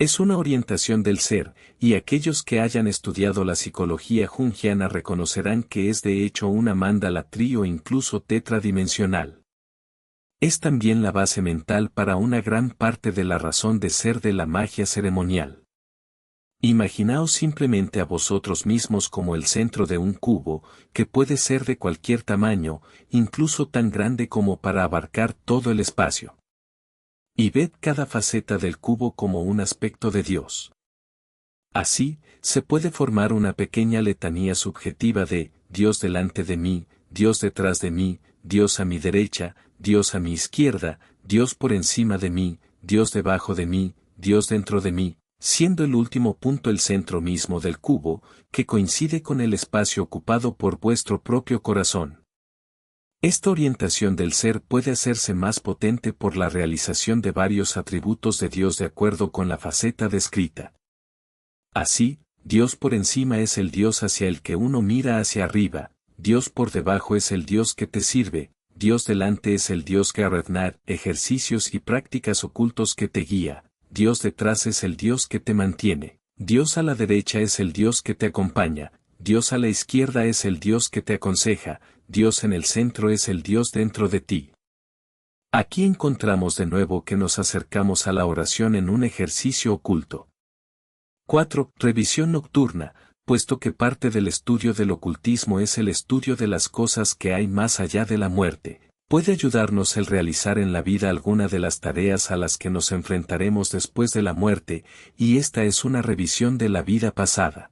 Es una orientación del ser, y aquellos que hayan estudiado la psicología junguiana reconocerán que es de hecho una mandala tri o incluso tetradimensional. Es también la base mental para una gran parte de la razón de ser de la magia ceremonial. Imaginaos simplemente a vosotros mismos como el centro de un cubo, que puede ser de cualquier tamaño, incluso tan grande como para abarcar todo el espacio. Y ved cada faceta del cubo como un aspecto de Dios. Así, se puede formar una pequeña letanía subjetiva de Dios delante de mí, Dios detrás de mí, Dios a mi derecha, Dios a mi izquierda, Dios por encima de mí, Dios debajo de mí, Dios dentro de mí, siendo el último punto el centro mismo del cubo, que coincide con el espacio ocupado por vuestro propio corazón. Esta orientación del ser puede hacerse más potente por la realización de varios atributos de Dios de acuerdo con la faceta descrita. Así, Dios por encima es el Dios hacia el que uno mira hacia arriba, Dios por debajo es el Dios que te sirve, Dios delante es el Dios Garethnar, ejercicios y prácticas ocultos que te guía, Dios detrás es el Dios que te mantiene, Dios a la derecha es el Dios que te acompaña, Dios a la izquierda es el Dios que te aconseja, Dios en el centro es el Dios dentro de ti. Aquí encontramos de nuevo que nos acercamos a la oración en un ejercicio oculto. 4. Revisión nocturna, puesto que parte del estudio del ocultismo es el estudio de las cosas que hay más allá de la muerte. Puede ayudarnos el realizar en la vida alguna de las tareas a las que nos enfrentaremos después de la muerte, y esta es una revisión de la vida pasada.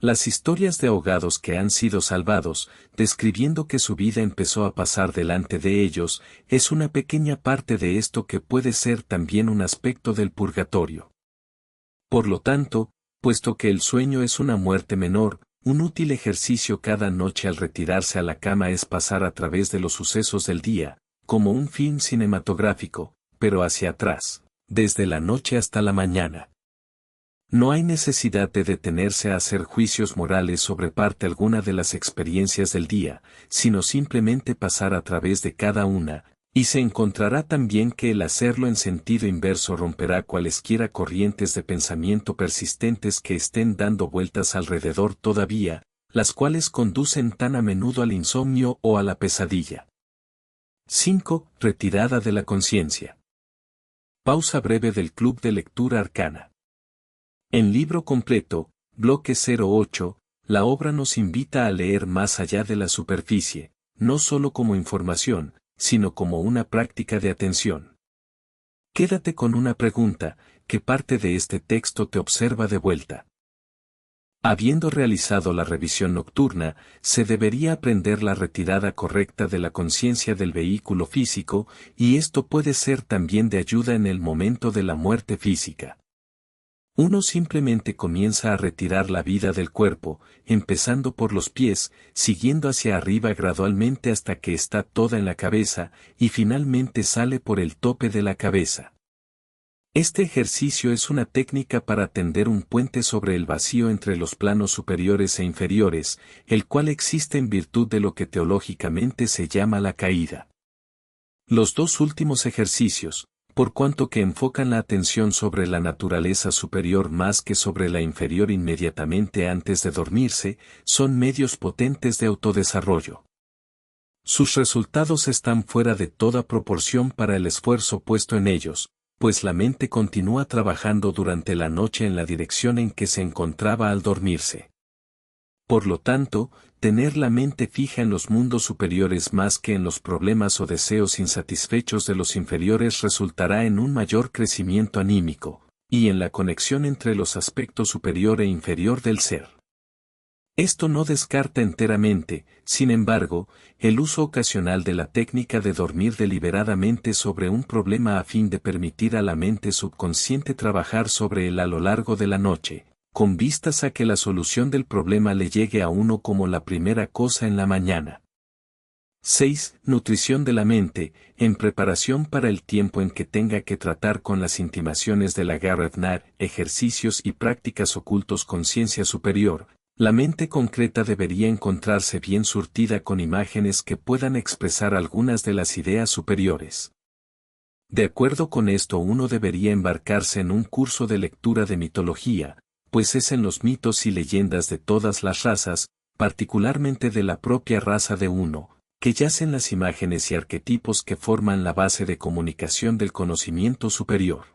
Las historias de ahogados que han sido salvados, describiendo que su vida empezó a pasar delante de ellos, es una pequeña parte de esto que puede ser también un aspecto del purgatorio. Por lo tanto, puesto que el sueño es una muerte menor, un útil ejercicio cada noche al retirarse a la cama es pasar a través de los sucesos del día, como un film cinematográfico, pero hacia atrás, desde la noche hasta la mañana. No hay necesidad de detenerse a hacer juicios morales sobre parte alguna de las experiencias del día, sino simplemente pasar a través de cada una, y se encontrará también que el hacerlo en sentido inverso romperá cualesquiera corrientes de pensamiento persistentes que estén dando vueltas alrededor todavía, las cuales conducen tan a menudo al insomnio o a la pesadilla. 5. Retirada de la conciencia. Pausa breve del Club de Lectura Arcana. En libro completo, bloque 08, la obra nos invita a leer más allá de la superficie, no solo como información, sino como una práctica de atención. Quédate con una pregunta, ¿qué parte de este texto te observa de vuelta? Habiendo realizado la revisión nocturna, se debería aprender la retirada correcta de la conciencia del vehículo físico, y esto puede ser también de ayuda en el momento de la muerte física. Uno simplemente comienza a retirar la vida del cuerpo, empezando por los pies, siguiendo hacia arriba gradualmente hasta que está toda en la cabeza, y finalmente sale por el tope de la cabeza. Este ejercicio es una técnica para tender un puente sobre el vacío entre los planos superiores e inferiores, el cual existe en virtud de lo que teológicamente se llama la caída. Los dos últimos ejercicios, por cuanto que enfocan la atención sobre la naturaleza superior más que sobre la inferior inmediatamente antes de dormirse, son medios potentes de autodesarrollo. Sus resultados están fuera de toda proporción para el esfuerzo puesto en ellos, pues la mente continúa trabajando durante la noche en la dirección en que se encontraba al dormirse. Por lo tanto, tener la mente fija en los mundos superiores más que en los problemas o deseos insatisfechos de los inferiores resultará en un mayor crecimiento anímico, y en la conexión entre los aspectos superior e inferior del ser. Esto no descarta enteramente, sin embargo, el uso ocasional de la técnica de dormir deliberadamente sobre un problema a fin de permitir a la mente subconsciente trabajar sobre él a lo largo de la noche, con vistas a que la solución del problema le llegue a uno como la primera cosa en la mañana. 6. Nutrición de la mente, en preparación para el tiempo en que tenga que tratar con las intimaciones de la Garethnar, ejercicios y prácticas ocultos conciencia superior. La mente concreta debería encontrarse bien surtida con imágenes que puedan expresar algunas de las ideas superiores. De acuerdo con esto uno debería embarcarse en un curso de lectura de mitología, pues es en los mitos y leyendas de todas las razas, particularmente de la propia raza de uno, que yacen las imágenes y arquetipos que forman la base de comunicación del conocimiento superior.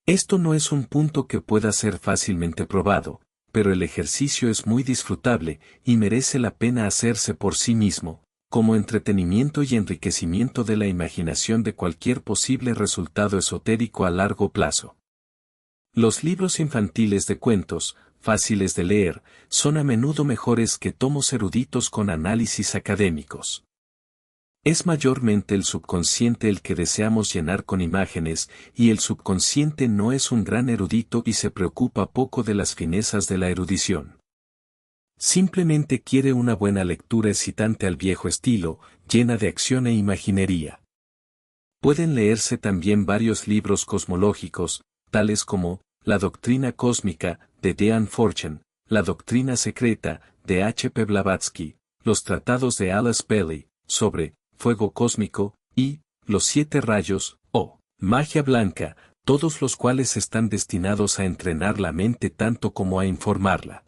Esto no es un punto que pueda ser fácilmente probado, pero el ejercicio es muy disfrutable y merece la pena hacerse por sí mismo, como entretenimiento y enriquecimiento de la imaginación de cualquier posible resultado esotérico a largo plazo. Los libros infantiles de cuentos, fáciles de leer, son a menudo mejores que tomos eruditos con análisis académicos. Es mayormente el subconsciente el que deseamos llenar con imágenes, y el subconsciente no es un gran erudito y se preocupa poco de las finezas de la erudición. Simplemente quiere una buena lectura excitante al viejo estilo, llena de acción e imaginería. Pueden leerse también varios libros cosmológicos, tales como La doctrina cósmica, de Dean Fortune, La doctrina secreta, de H. P. Blavatsky, los tratados de Alice Bailey, sobre fuego cósmico, y Los 7 rayos, o Magia blanca, todos los cuales están destinados a entrenar la mente tanto como a informarla.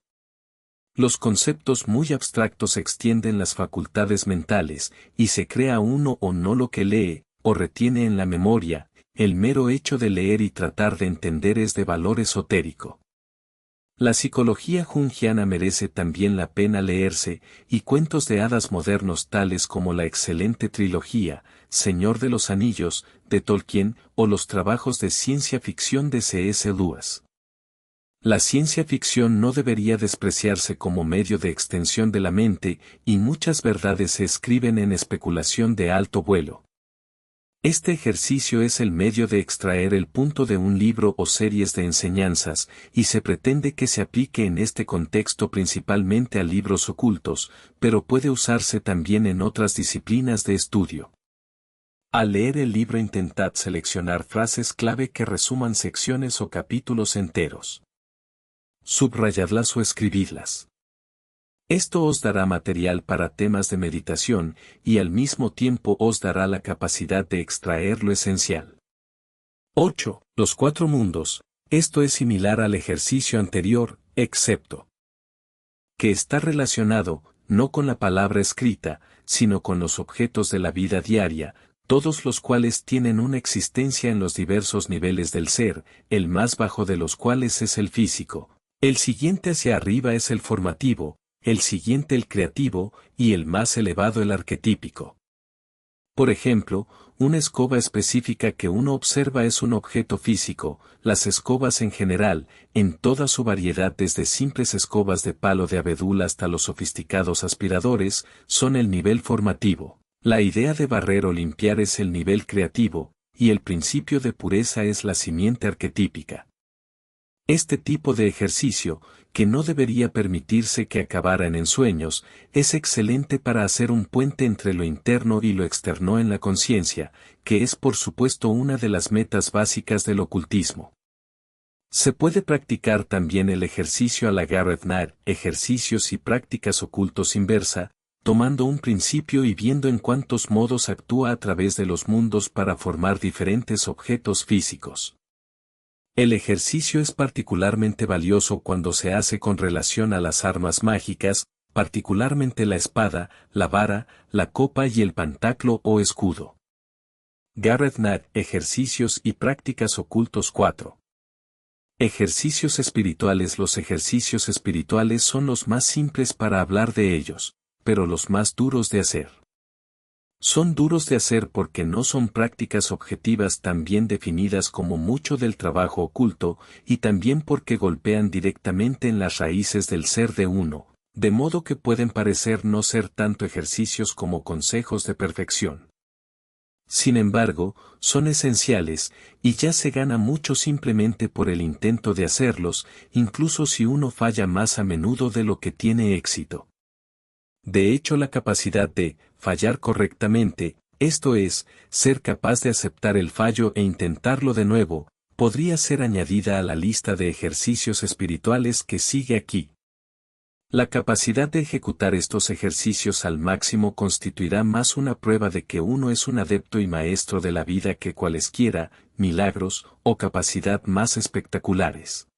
Los conceptos muy abstractos extienden las facultades mentales, y se crea uno o no lo que lee, o retiene en la memoria. El mero hecho de leer y tratar de entender es de valor esotérico. La psicología junguiana merece también la pena leerse, y cuentos de hadas modernos tales como la excelente trilogía, Señor de los Anillos, de Tolkien, o los trabajos de ciencia ficción de C.S. Lewis. La ciencia ficción no debería despreciarse como medio de extensión de la mente, y muchas verdades se escriben en especulación de alto vuelo. Este ejercicio es el medio de extraer el punto de un libro o series de enseñanzas, y se pretende que se aplique en este contexto principalmente a libros ocultos, pero puede usarse también en otras disciplinas de estudio. Al leer el libro intentad seleccionar frases clave que resuman secciones o capítulos enteros. Subrayadlas o escribidlas. Esto os dará material para temas de meditación, y al mismo tiempo os dará la capacidad de extraer lo esencial. 8. Los 4 mundos. Esto es similar al ejercicio anterior, excepto que está relacionado, no con la palabra escrita, sino con los objetos de la vida diaria, todos los cuales tienen una existencia en los diversos niveles del ser, el más bajo de los cuales es el físico. El siguiente hacia arriba es el formativo, el siguiente el creativo, y el más elevado el arquetípico. Por ejemplo, una escoba específica que uno observa es un objeto físico. Las escobas en general, en toda su variedad desde simples escobas de palo de abedul hasta los sofisticados aspiradores, son el nivel formativo. La idea de barrer o limpiar es el nivel creativo, y el principio de pureza es la simiente arquetípica. Este tipo de ejercicio, que no debería permitirse que acabara en ensueños, es excelente para hacer un puente entre lo interno y lo externo en la conciencia, que es por supuesto una de las metas básicas del ocultismo. Se puede practicar también el ejercicio a la Gareth Knight, ejercicios y prácticas ocultos inversa, tomando un principio y viendo en cuántos modos actúa a través de los mundos para formar diferentes objetos físicos. El ejercicio es particularmente valioso cuando se hace con relación a las armas mágicas, particularmente la espada, la vara, la copa y el pantaclo o escudo. Gareth Knight, ejercicios y prácticas ocultos 4. Ejercicios espirituales. Los ejercicios espirituales son los más simples para hablar de ellos, pero los más duros de hacer. Son duros de hacer porque no son prácticas objetivas tan bien definidas como mucho del trabajo oculto, y también porque golpean directamente en las raíces del ser de uno, de modo que pueden parecer no ser tanto ejercicios como consejos de perfección. Sin embargo, son esenciales, y ya se gana mucho simplemente por el intento de hacerlos, incluso si uno falla más a menudo de lo que tiene éxito. De hecho, la capacidad de fallar correctamente, esto es, ser capaz de aceptar el fallo e intentarlo de nuevo, podría ser añadida a la lista de ejercicios espirituales que sigue aquí. La capacidad de ejecutar estos ejercicios al máximo constituirá más una prueba de que uno es un adepto y maestro de la vida que cualesquiera milagros o capacidad más espectaculares.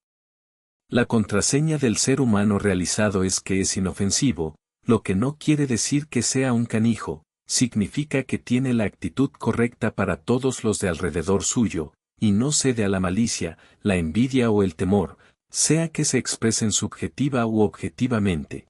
La contraseña del ser humano realizado es que es inofensivo, lo que no quiere decir que sea un canijo, significa que tiene la actitud correcta para todos los de alrededor suyo, y no cede a la malicia, la envidia o el temor, sea que se expresen subjetiva u objetivamente.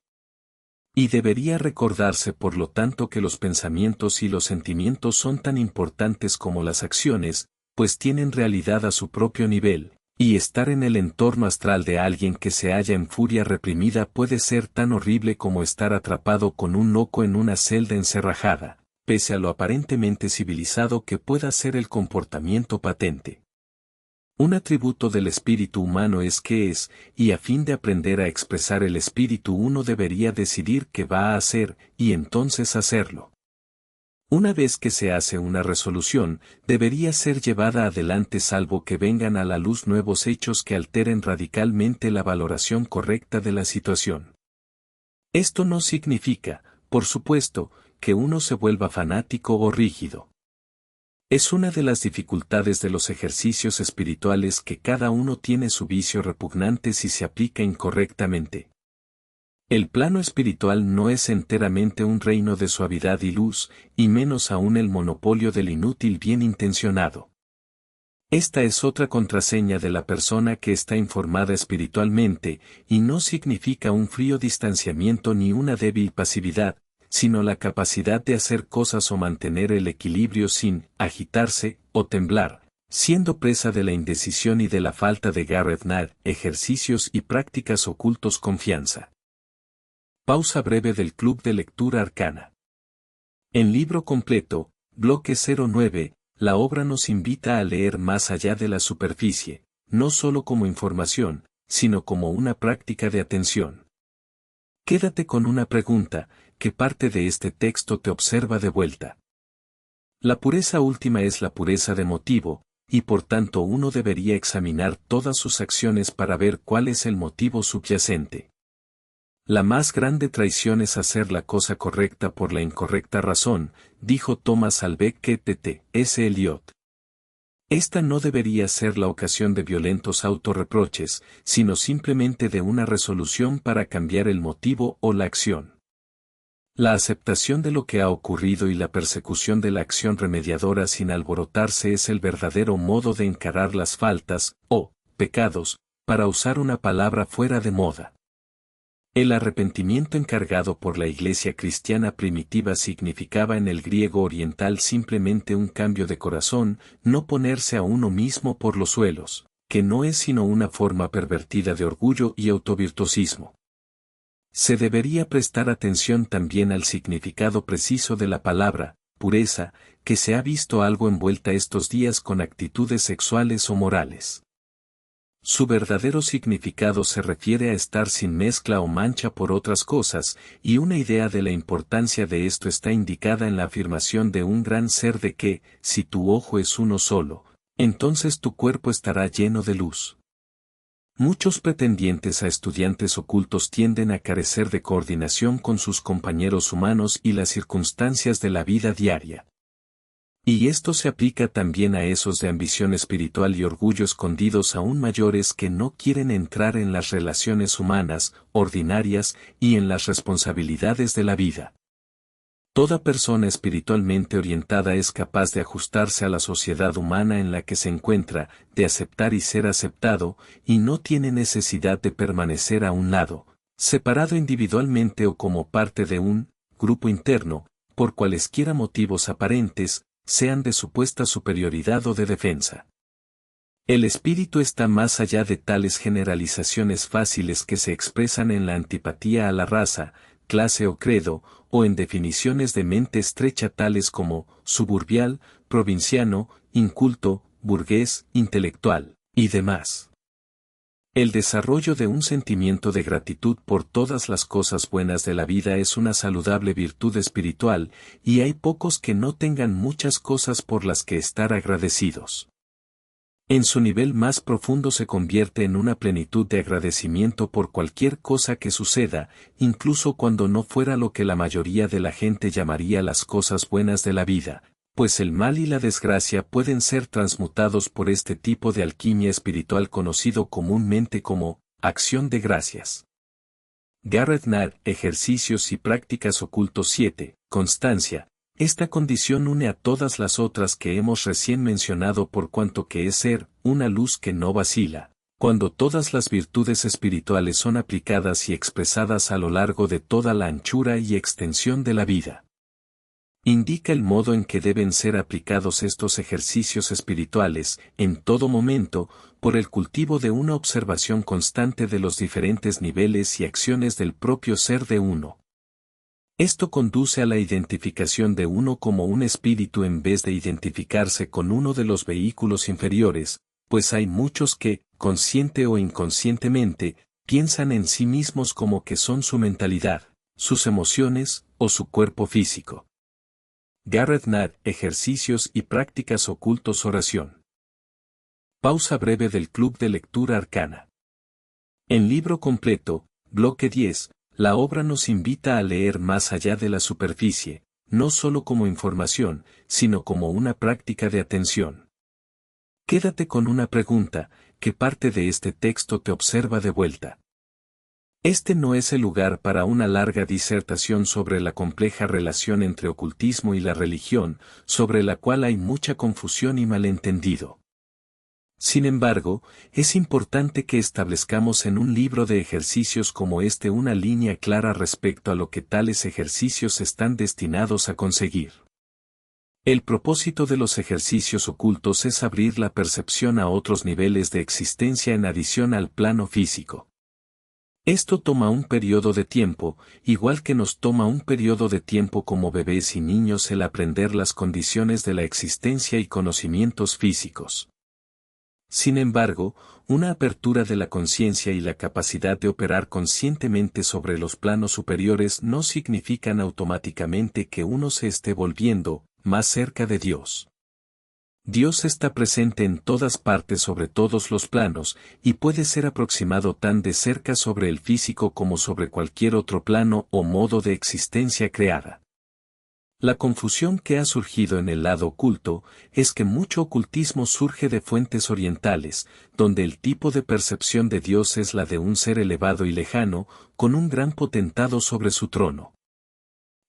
Y debería recordarse por lo tanto que los pensamientos y los sentimientos son tan importantes como las acciones, pues tienen realidad a su propio nivel, y estar en el entorno astral de alguien que se halla en furia reprimida puede ser tan horrible como estar atrapado con un loco en una celda encerrajada, pese a lo aparentemente civilizado que pueda ser el comportamiento patente. Un atributo del espíritu humano es que es, y a fin de aprender a expresar el espíritu uno debería decidir qué va a hacer, y entonces hacerlo. Una vez que se hace una resolución, debería ser llevada adelante salvo que vengan a la luz nuevos hechos que alteren radicalmente la valoración correcta de la situación. Esto no significa, por supuesto, que uno se vuelva fanático o rígido. Es una de las dificultades de los ejercicios espirituales que cada uno tiene su vicio repugnante si se aplica incorrectamente. El plano espiritual no es enteramente un reino de suavidad y luz, y menos aún el monopolio del inútil bien intencionado. Esta es otra contraseña de la persona que está informada espiritualmente, y no significa un frío distanciamiento ni una débil pasividad, sino la capacidad de hacer cosas o mantener el equilibrio sin agitarse o temblar, siendo presa de la indecisión y de la falta de Gareth Knapp, ejercicios y prácticas ocultos confianza. Pausa breve del Club de Lectura Arcana. En libro completo, bloque 09, la obra nos invita a leer más allá de la superficie, no solo como información, sino como una práctica de atención. Quédate con una pregunta, ¿qué parte de este texto te observa de vuelta? La pureza última es la pureza de motivo, y por tanto uno debería examinar todas sus acciones para ver cuál es el motivo subyacente. La más grande traición es hacer la cosa correcta por la incorrecta razón, dijo Thomas Alva T.T.S. Eliot. Esta no debería ser la ocasión de violentos autorreproches, sino simplemente de una resolución para cambiar el motivo o la acción. La aceptación de lo que ha ocurrido y la persecución de la acción remediadora sin alborotarse es el verdadero modo de encarar las faltas, o pecados, para usar una palabra fuera de moda. El arrepentimiento encargado por la Iglesia cristiana primitiva significaba en el griego oriental simplemente un cambio de corazón, no ponerse a uno mismo por los suelos, que no es sino una forma pervertida de orgullo y autovirtuosismo. Se debería prestar atención también al significado preciso de la palabra, pureza, que se ha visto algo envuelta estos días con actitudes sexuales o morales. Su verdadero significado se refiere a estar sin mezcla o mancha por otras cosas, y una idea de la importancia de esto está indicada en la afirmación de un gran ser de que, si tu ojo es uno solo, entonces tu cuerpo estará lleno de luz. Muchos pretendientes a estudiantes ocultos tienden a carecer de coordinación con sus compañeros humanos y las circunstancias de la vida diaria. Y esto se aplica también a esos de ambición espiritual y orgullo escondidos aún mayores que no quieren entrar en las relaciones humanas, ordinarias, y en las responsabilidades de la vida. Toda persona espiritualmente orientada es capaz de ajustarse a la sociedad humana en la que se encuentra, de aceptar y ser aceptado, y no tiene necesidad de permanecer a un lado, separado individualmente o como parte de un grupo interno, por cualesquiera motivos aparentes, sean de supuesta superioridad o de defensa. El espíritu está más allá de tales generalizaciones fáciles que se expresan en la antipatía a la raza, clase o credo, o en definiciones de mente estrecha tales como suburbial, provinciano, inculto, burgués, intelectual, y demás. El desarrollo de un sentimiento de gratitud por todas las cosas buenas de la vida es una saludable virtud espiritual, y hay pocos que no tengan muchas cosas por las que estar agradecidos. En su nivel más profundo se convierte en una plenitud de agradecimiento por cualquier cosa que suceda, incluso cuando no fuera lo que la mayoría de la gente llamaría las cosas buenas de la vida, pues el mal y la desgracia pueden ser transmutados por este tipo de alquimia espiritual conocido comúnmente como acción de gracias. Gareth Knapp, Ejercicios y Prácticas Ocultos 7, Constancia. Esta condición une a todas las otras que hemos recién mencionado por cuanto que es ser una luz que no vacila, Cuando todas las virtudes espirituales son aplicadas y expresadas a lo largo de toda la anchura y extensión de la vida. Indica el modo en que deben ser aplicados estos ejercicios espirituales, en todo momento, por el cultivo de una observación constante de los diferentes niveles y acciones del propio ser de uno. Esto conduce a la identificación de uno como un espíritu en vez de identificarse con uno de los vehículos inferiores, pues hay muchos que, consciente o inconscientemente, piensan en sí mismos como que son su mentalidad, sus emociones, o su cuerpo físico. Gareth Knapp, Ejercicios y prácticas ocultos. Oración. Pausa breve del Club de Lectura Arcana. En libro completo, bloque 10, la obra nos invita a leer más allá de la superficie, no solo como información, sino como una práctica de atención. Quédate con una pregunta: ¿qué parte de este texto te observa de vuelta? Este no es el lugar para una larga disertación sobre la compleja relación entre ocultismo y la religión, sobre la cual hay mucha confusión y malentendido. Sin embargo, es importante que establezcamos en un libro de ejercicios como este una línea clara respecto a lo que tales ejercicios están destinados a conseguir. El propósito de los ejercicios ocultos es abrir la percepción a otros niveles de existencia en adición al plano físico. Esto toma un periodo de tiempo, igual que nos toma un periodo de tiempo como bebés y niños el aprender las condiciones de la existencia y conocimientos físicos. Sin embargo, una apertura de la conciencia y la capacidad de operar conscientemente sobre los planos superiores no significan automáticamente que uno se esté volviendo más cerca de Dios. Dios está presente en todas partes sobre todos los planos, y puede ser aproximado tan de cerca sobre el físico como sobre cualquier otro plano o modo de existencia creada. La confusión que ha surgido en el lado oculto es que mucho ocultismo surge de fuentes orientales, donde el tipo de percepción de Dios es la de un ser elevado y lejano, con un gran potentado sobre su trono.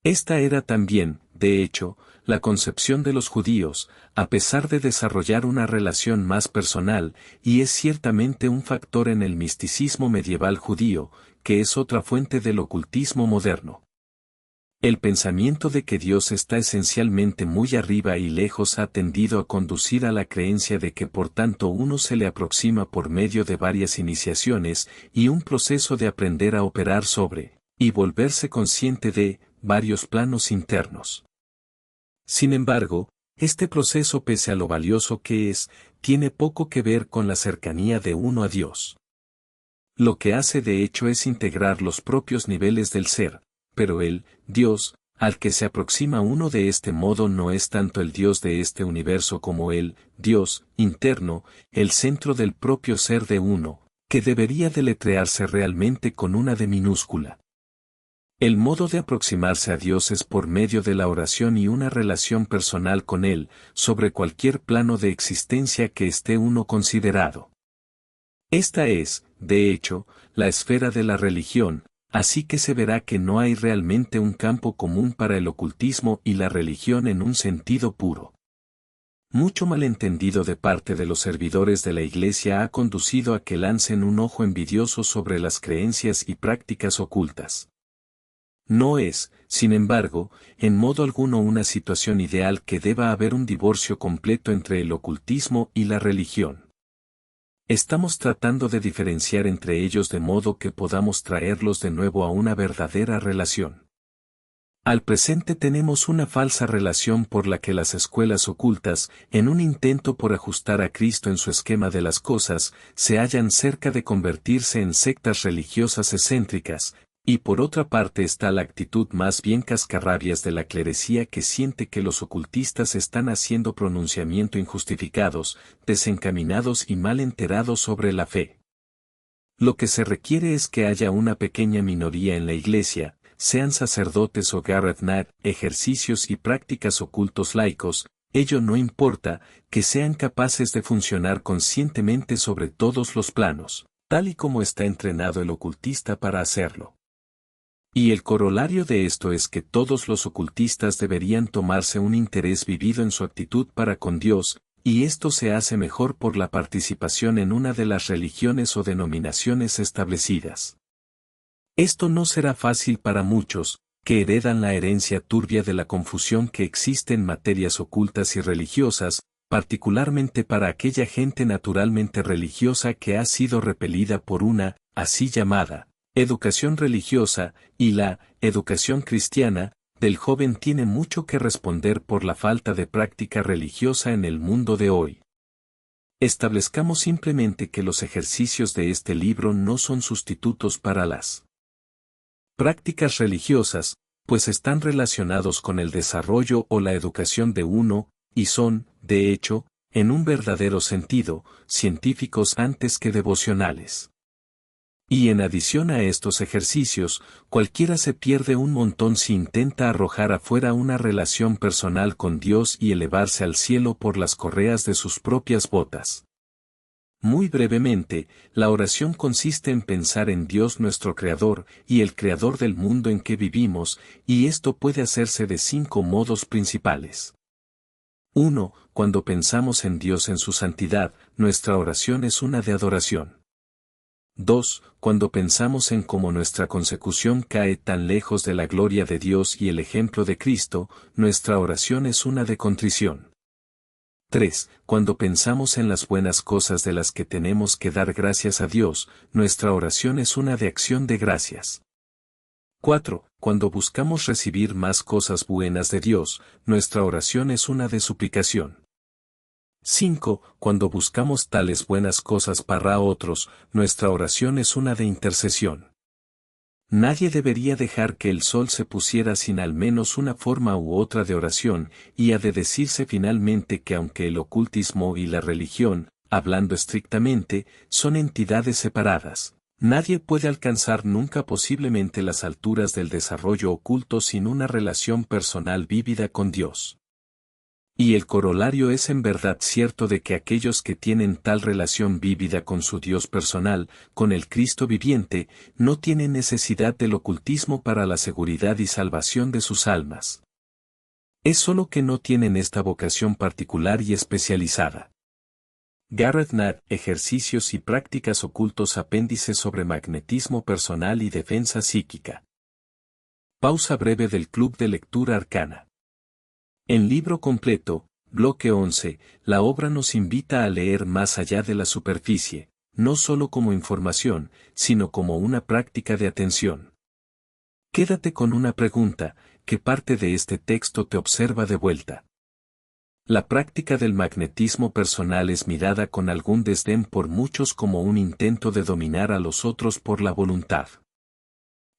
Esta era también, de hecho, la concepción de los judíos, a pesar de desarrollar una relación más personal, y es ciertamente un factor en el misticismo medieval judío, que es otra fuente del ocultismo moderno. El pensamiento de que Dios está esencialmente muy arriba y lejos ha tendido a conducir a la creencia de que por tanto uno se le aproxima por medio de varias iniciaciones y un proceso de aprender a operar sobre, y volverse consciente de, varios planos internos. Sin embargo, este proceso, pese a lo valioso que es, tiene poco que ver con la cercanía de uno a Dios. Lo que hace de hecho es integrar los propios niveles del ser, pero el Dios, al que se aproxima uno de este modo no es tanto el Dios de este universo como el Dios interno, el centro del propio ser de uno, que debería deletrearse realmente con una D minúscula. El modo de aproximarse a Dios es por medio de la oración y una relación personal con Él, sobre cualquier plano de existencia que esté uno considerado. Esta es, de hecho, la esfera de la religión, así que se verá que no hay realmente un campo común para el ocultismo y la religión en un sentido puro. Mucho malentendido de parte de los servidores de la Iglesia ha conducido a que lancen un ojo envidioso sobre las creencias y prácticas ocultas. No es, sin embargo, en modo alguno una situación ideal que deba haber un divorcio completo entre el ocultismo y la religión. Estamos tratando de diferenciar entre ellos de modo que podamos traerlos de nuevo a una verdadera relación. Al presente tenemos una falsa relación por la que las escuelas ocultas, en un intento por ajustar a Cristo en su esquema de las cosas, se hallan cerca de convertirse en sectas religiosas excéntricas. Y por otra parte está la actitud más bien cascarrabias de la clerecía que siente que los ocultistas están haciendo pronunciamiento injustificados, desencaminados y mal enterados sobre la fe. Lo que se requiere es que haya una pequeña minoría en la Iglesia, sean sacerdotes o Gareth Knapp, ejercicios y prácticas ocultos laicos, ello no importa, que sean capaces de funcionar conscientemente sobre todos los planos, tal y como está entrenado el ocultista para hacerlo. Y el corolario de esto es que todos los ocultistas deberían tomarse un interés vivido en su actitud para con Dios, y esto se hace mejor por la participación en una de las religiones o denominaciones establecidas. Esto no será fácil para muchos, que heredan la herencia turbia de la confusión que existe en materias ocultas y religiosas, particularmente para aquella gente naturalmente religiosa que ha sido repelida por una, así llamada, educación religiosa, y la educación cristiana del joven tiene mucho que responder por la falta de práctica religiosa en el mundo de hoy. Establezcamos simplemente que los ejercicios de este libro no son sustitutos para las prácticas religiosas, pues están relacionados con el desarrollo o la educación de uno, y son, de hecho, en un verdadero sentido, científicos antes que devocionales. Y en adición a estos ejercicios, cualquiera se pierde un montón si intenta arrojar afuera una relación personal con Dios y elevarse al cielo por las correas de sus propias botas. Muy brevemente, la oración consiste en pensar en Dios nuestro Creador y el Creador del mundo en que vivimos, y esto puede hacerse de 5 modos principales. 1. Cuando pensamos en Dios en su santidad, nuestra oración es una de adoración. 2. Cuando pensamos en cómo nuestra consecución cae tan lejos de la gloria de Dios y el ejemplo de Cristo, nuestra oración es una de contrición. 3. Cuando pensamos en las buenas cosas de las que tenemos que dar gracias a Dios, nuestra oración es una de acción de gracias. 4. Cuando buscamos recibir más cosas buenas de Dios, nuestra oración es una de suplicación. 5. Cuando buscamos tales buenas cosas para otros, nuestra oración es una de intercesión. Nadie debería dejar que el sol se pusiera sin al menos una forma u otra de oración, y ha de decirse finalmente que aunque el ocultismo y la religión, hablando estrictamente, son entidades separadas, nadie puede alcanzar nunca posiblemente las alturas del desarrollo oculto sin una relación personal vívida con Dios. Y el corolario es en verdad cierto de que aquellos que tienen tal relación vívida con su Dios personal, con el Cristo viviente, no tienen necesidad del ocultismo para la seguridad y salvación de sus almas. Es solo que no tienen esta vocación particular y especializada. Garrett Knapp, Ejercicios y prácticas ocultos, apéndice sobre magnetismo personal y defensa psíquica. Pausa breve del Club de Lectura Arcana. En libro completo, bloque 11, la obra nos invita a leer más allá de la superficie, no solo como información, sino como una práctica de atención. Quédate con una pregunta: ¿qué parte de este texto te observa de vuelta? La práctica del magnetismo personal es mirada con algún desdén por muchos como un intento de dominar a los otros por la voluntad.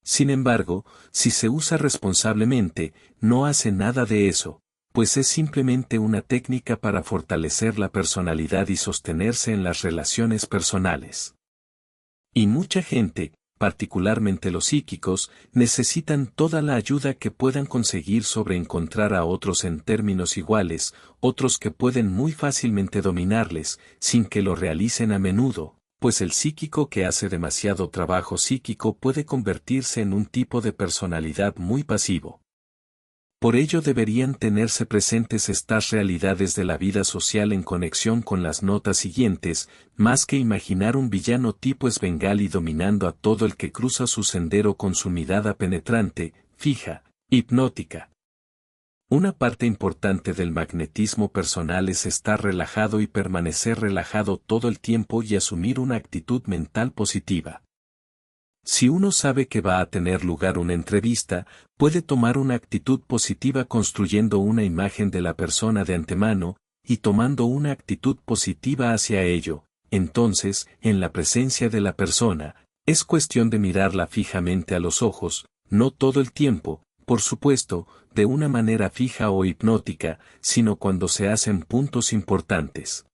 Sin embargo, si se usa responsablemente, no hace nada de eso, pues es simplemente una técnica para fortalecer la personalidad y sostenerse en las relaciones personales. Y mucha gente, particularmente los psíquicos, necesitan toda la ayuda que puedan conseguir sobre encontrar a otros en términos iguales, otros que pueden muy fácilmente dominarles, sin que lo realicen a menudo, pues el psíquico que hace demasiado trabajo psíquico puede convertirse en un tipo de personalidad muy pasivo. Por ello deberían tenerse presentes estas realidades de la vida social en conexión con las notas siguientes, más que imaginar un villano tipo Svengali dominando a todo el que cruza su sendero con su mirada penetrante, fija, hipnótica. Una parte importante del magnetismo personal es estar relajado y permanecer relajado todo el tiempo y asumir una actitud mental positiva. Si uno sabe que va a tener lugar una entrevista, puede tomar una actitud positiva construyendo una imagen de la persona de antemano, y tomando una actitud positiva hacia ello. Entonces, en la presencia de la persona, es cuestión de mirarla fijamente a los ojos, no todo el tiempo, por supuesto, de una manera fija o hipnótica, sino cuando se hacen puntos importantes.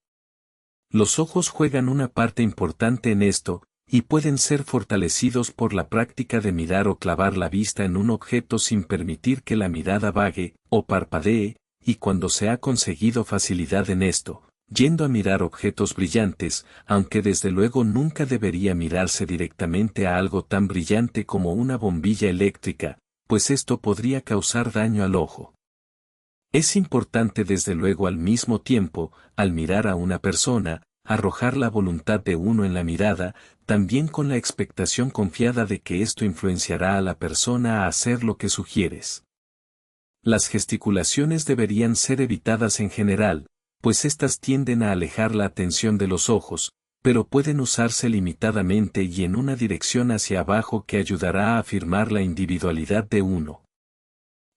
Los ojos juegan una parte importante en esto, y pueden ser fortalecidos por la práctica de mirar o clavar la vista en un objeto sin permitir que la mirada vague, o parpadee, y cuando se ha conseguido facilidad en esto, yendo a mirar objetos brillantes, aunque desde luego nunca debería mirarse directamente a algo tan brillante como una bombilla eléctrica, pues esto podría causar daño al ojo. Es importante desde luego al mismo tiempo, al mirar a una persona, arrojar la voluntad de uno en la mirada, también con la expectación confiada de que esto influenciará a la persona a hacer lo que sugieres. Las gesticulaciones deberían ser evitadas en general, pues éstas tienden a alejar la atención de los ojos, pero pueden usarse limitadamente y en una dirección hacia abajo que ayudará a afirmar la individualidad de uno.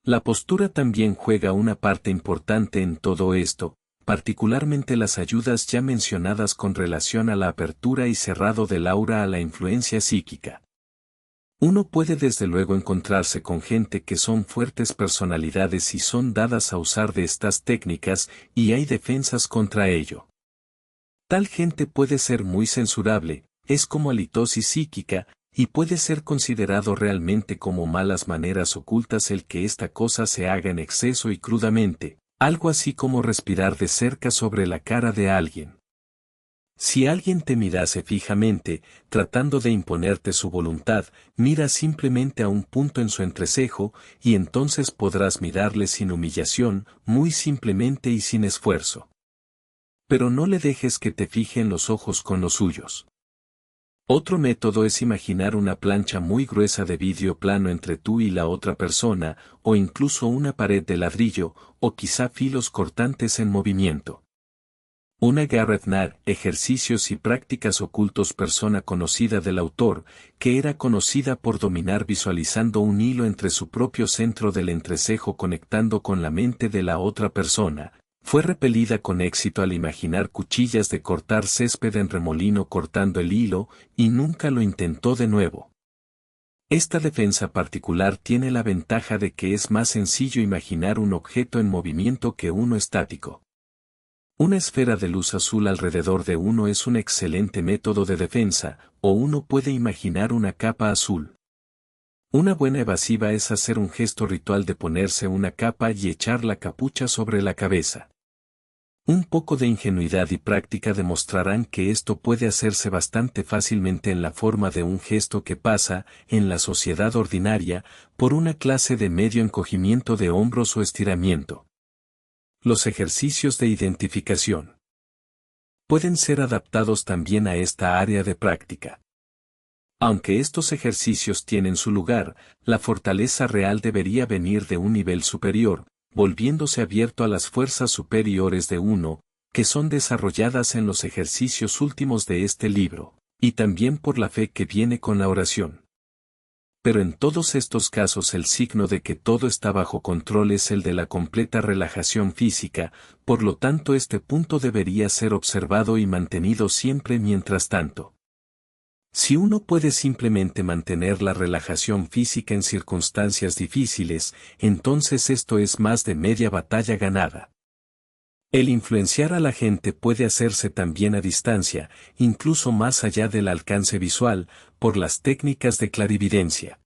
La postura también juega una parte importante en todo esto, particularmente las ayudas ya mencionadas con relación a la apertura y cerrado del aura a la influencia psíquica. Uno puede desde luego encontrarse con gente que son fuertes personalidades y son dadas a usar de estas técnicas, y hay defensas contra ello. Tal gente puede ser muy censurable, es como halitosis psíquica, y puede ser considerado realmente como malas maneras ocultas el que esta cosa se haga en exceso y crudamente, algo así como respirar de cerca sobre la cara de alguien. Si alguien te mirase fijamente, tratando de imponerte su voluntad, mira simplemente a un punto en su entrecejo, y entonces podrás mirarle sin humillación, muy simplemente y sin esfuerzo. Pero no le dejes que te fije en los ojos con los suyos. Otro método es imaginar una plancha muy gruesa de vidrio plano entre tú y la otra persona, o incluso una pared de ladrillo, o quizá filos cortantes en movimiento. Una Garrett Knapp, Ejercicios y prácticas ocultos, persona conocida del autor, que era conocida por dominar visualizando un hilo entre su propio centro del entrecejo conectando con la mente de la otra persona, fue repelida con éxito al imaginar cuchillas de cortar césped en remolino cortando el hilo, y nunca lo intentó de nuevo. Esta defensa particular tiene la ventaja de que es más sencillo imaginar un objeto en movimiento que uno estático. Una esfera de luz azul alrededor de uno es un excelente método de defensa, o uno puede imaginar una capa azul. Una buena evasiva es hacer un gesto ritual de ponerse una capa y echar la capucha sobre la cabeza. Un poco de ingenuidad y práctica demostrarán que esto puede hacerse bastante fácilmente en la forma de un gesto que pasa, en la sociedad ordinaria, por una clase de medio encogimiento de hombros o estiramiento. Los ejercicios de identificación pueden ser adaptados también a esta área de práctica. Aunque estos ejercicios tienen su lugar, la fortaleza real debería venir de un nivel superior, volviéndose abierto a las fuerzas superiores de uno, que son desarrolladas en los ejercicios últimos de este libro, y también por la fe que viene con la oración. Pero en todos estos casos el signo de que todo está bajo control es el de la completa relajación física, por lo tanto este punto debería ser observado y mantenido siempre mientras tanto. Si uno puede simplemente mantener la relajación física en circunstancias difíciles, entonces esto es más de media batalla ganada. El influenciar a la gente puede hacerse también a distancia, incluso más allá del alcance visual, por las técnicas de clarividencia.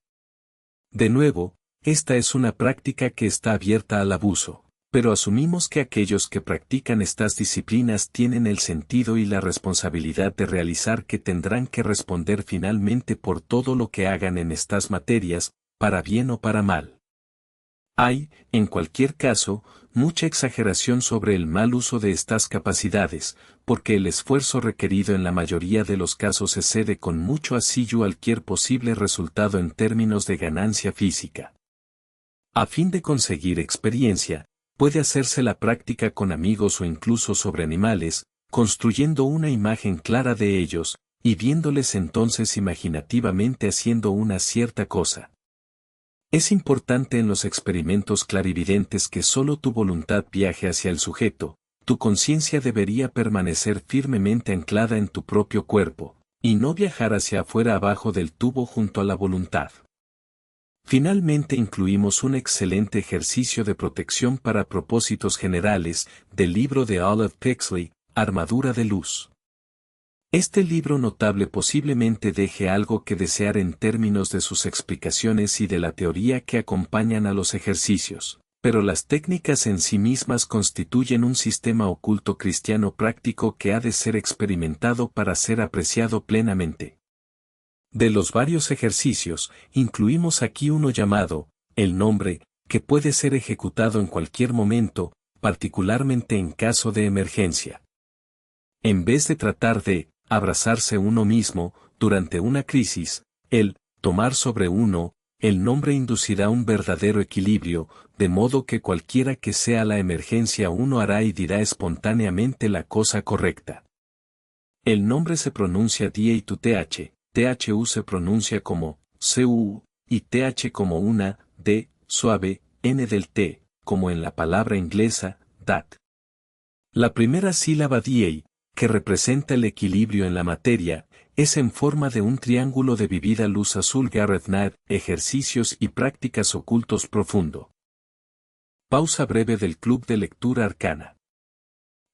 De nuevo, esta es una práctica que está abierta al abuso, pero asumimos que aquellos que practican estas disciplinas tienen el sentido y la responsabilidad de realizar que tendrán que responder finalmente por todo lo que hagan en estas materias, para bien o para mal. Hay, en cualquier caso, mucha exageración sobre el mal uso de estas capacidades, porque el esfuerzo requerido en la mayoría de los casos excede con mucho asillo cualquier posible resultado en términos de ganancia física. A fin de conseguir experiencia, puede hacerse la práctica con amigos o incluso sobre animales, construyendo una imagen clara de ellos, y viéndoles entonces imaginativamente haciendo una cierta cosa. Es importante en los experimentos clarividentes que solo tu voluntad viaje hacia el sujeto, tu conciencia debería permanecer firmemente anclada en tu propio cuerpo, y no viajar hacia afuera abajo del tubo junto a la voluntad. Finalmente incluimos un excelente ejercicio de protección para propósitos generales, del libro de Olive Pixley, Armadura de Luz. Este libro notable posiblemente deje algo que desear en términos de sus explicaciones y de la teoría que acompañan a los ejercicios, pero las técnicas en sí mismas constituyen un sistema oculto cristiano práctico que ha de ser experimentado para ser apreciado plenamente. De los varios ejercicios, incluimos aquí uno llamado, el nombre, que puede ser ejecutado en cualquier momento, particularmente en caso de emergencia. En vez de tratar de abrazarse uno mismo durante una crisis, el tomar sobre uno el nombre inducirá un verdadero equilibrio, de modo que cualquiera que sea la emergencia uno hará y dirá espontáneamente la cosa correcta. El nombre se pronuncia DA-TH, THU se pronuncia como CU, y TH como una D suave, N del T, como en la palabra inglesa, that. La primera sílaba DA, que representa el equilibrio en la materia, es en forma de un triángulo de vivida luz azul. Gareth Knapp, ejercicios y prácticas ocultos profundo. Pausa breve del Club de Lectura Arcana.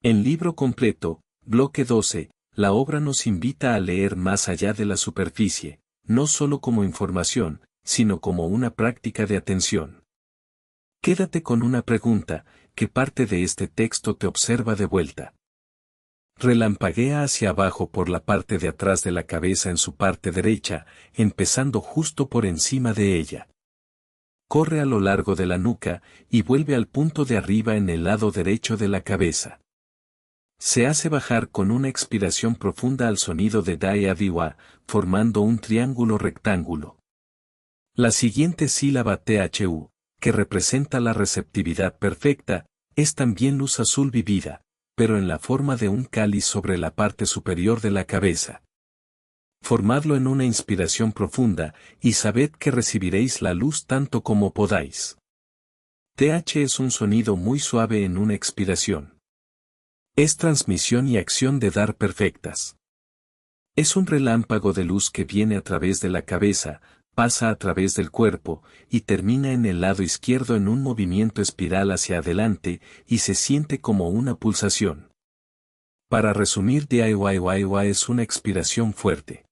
En libro completo, bloque 12, la obra nos invita a leer más allá de la superficie, no solo como información, sino como una práctica de atención. Quédate con una pregunta: ¿qué parte de este texto te observa de vuelta? Relampaguea hacia abajo por la parte de atrás de la cabeza en su parte derecha, empezando justo por encima de ella. Corre a lo largo de la nuca, y vuelve al punto de arriba en el lado derecho de la cabeza. Se hace bajar con una expiración profunda al sonido de Dae-Aviwa, formando un triángulo rectángulo. La siguiente sílaba THU, que representa la receptividad perfecta, es también luz azul vivida, pero en la forma de un cáliz sobre la parte superior de la cabeza. Formadlo en una inspiración profunda, y sabed que recibiréis la luz tanto como podáis. TH es un sonido muy suave en una expiración. Es transmisión y acción de dar perfectas. Es un relámpago de luz que viene a través de la cabeza, pasa a través del cuerpo, y termina en el lado izquierdo en un movimiento espiral hacia adelante, y se siente como una pulsación. Para resumir, DIYYY es una expiración fuerte.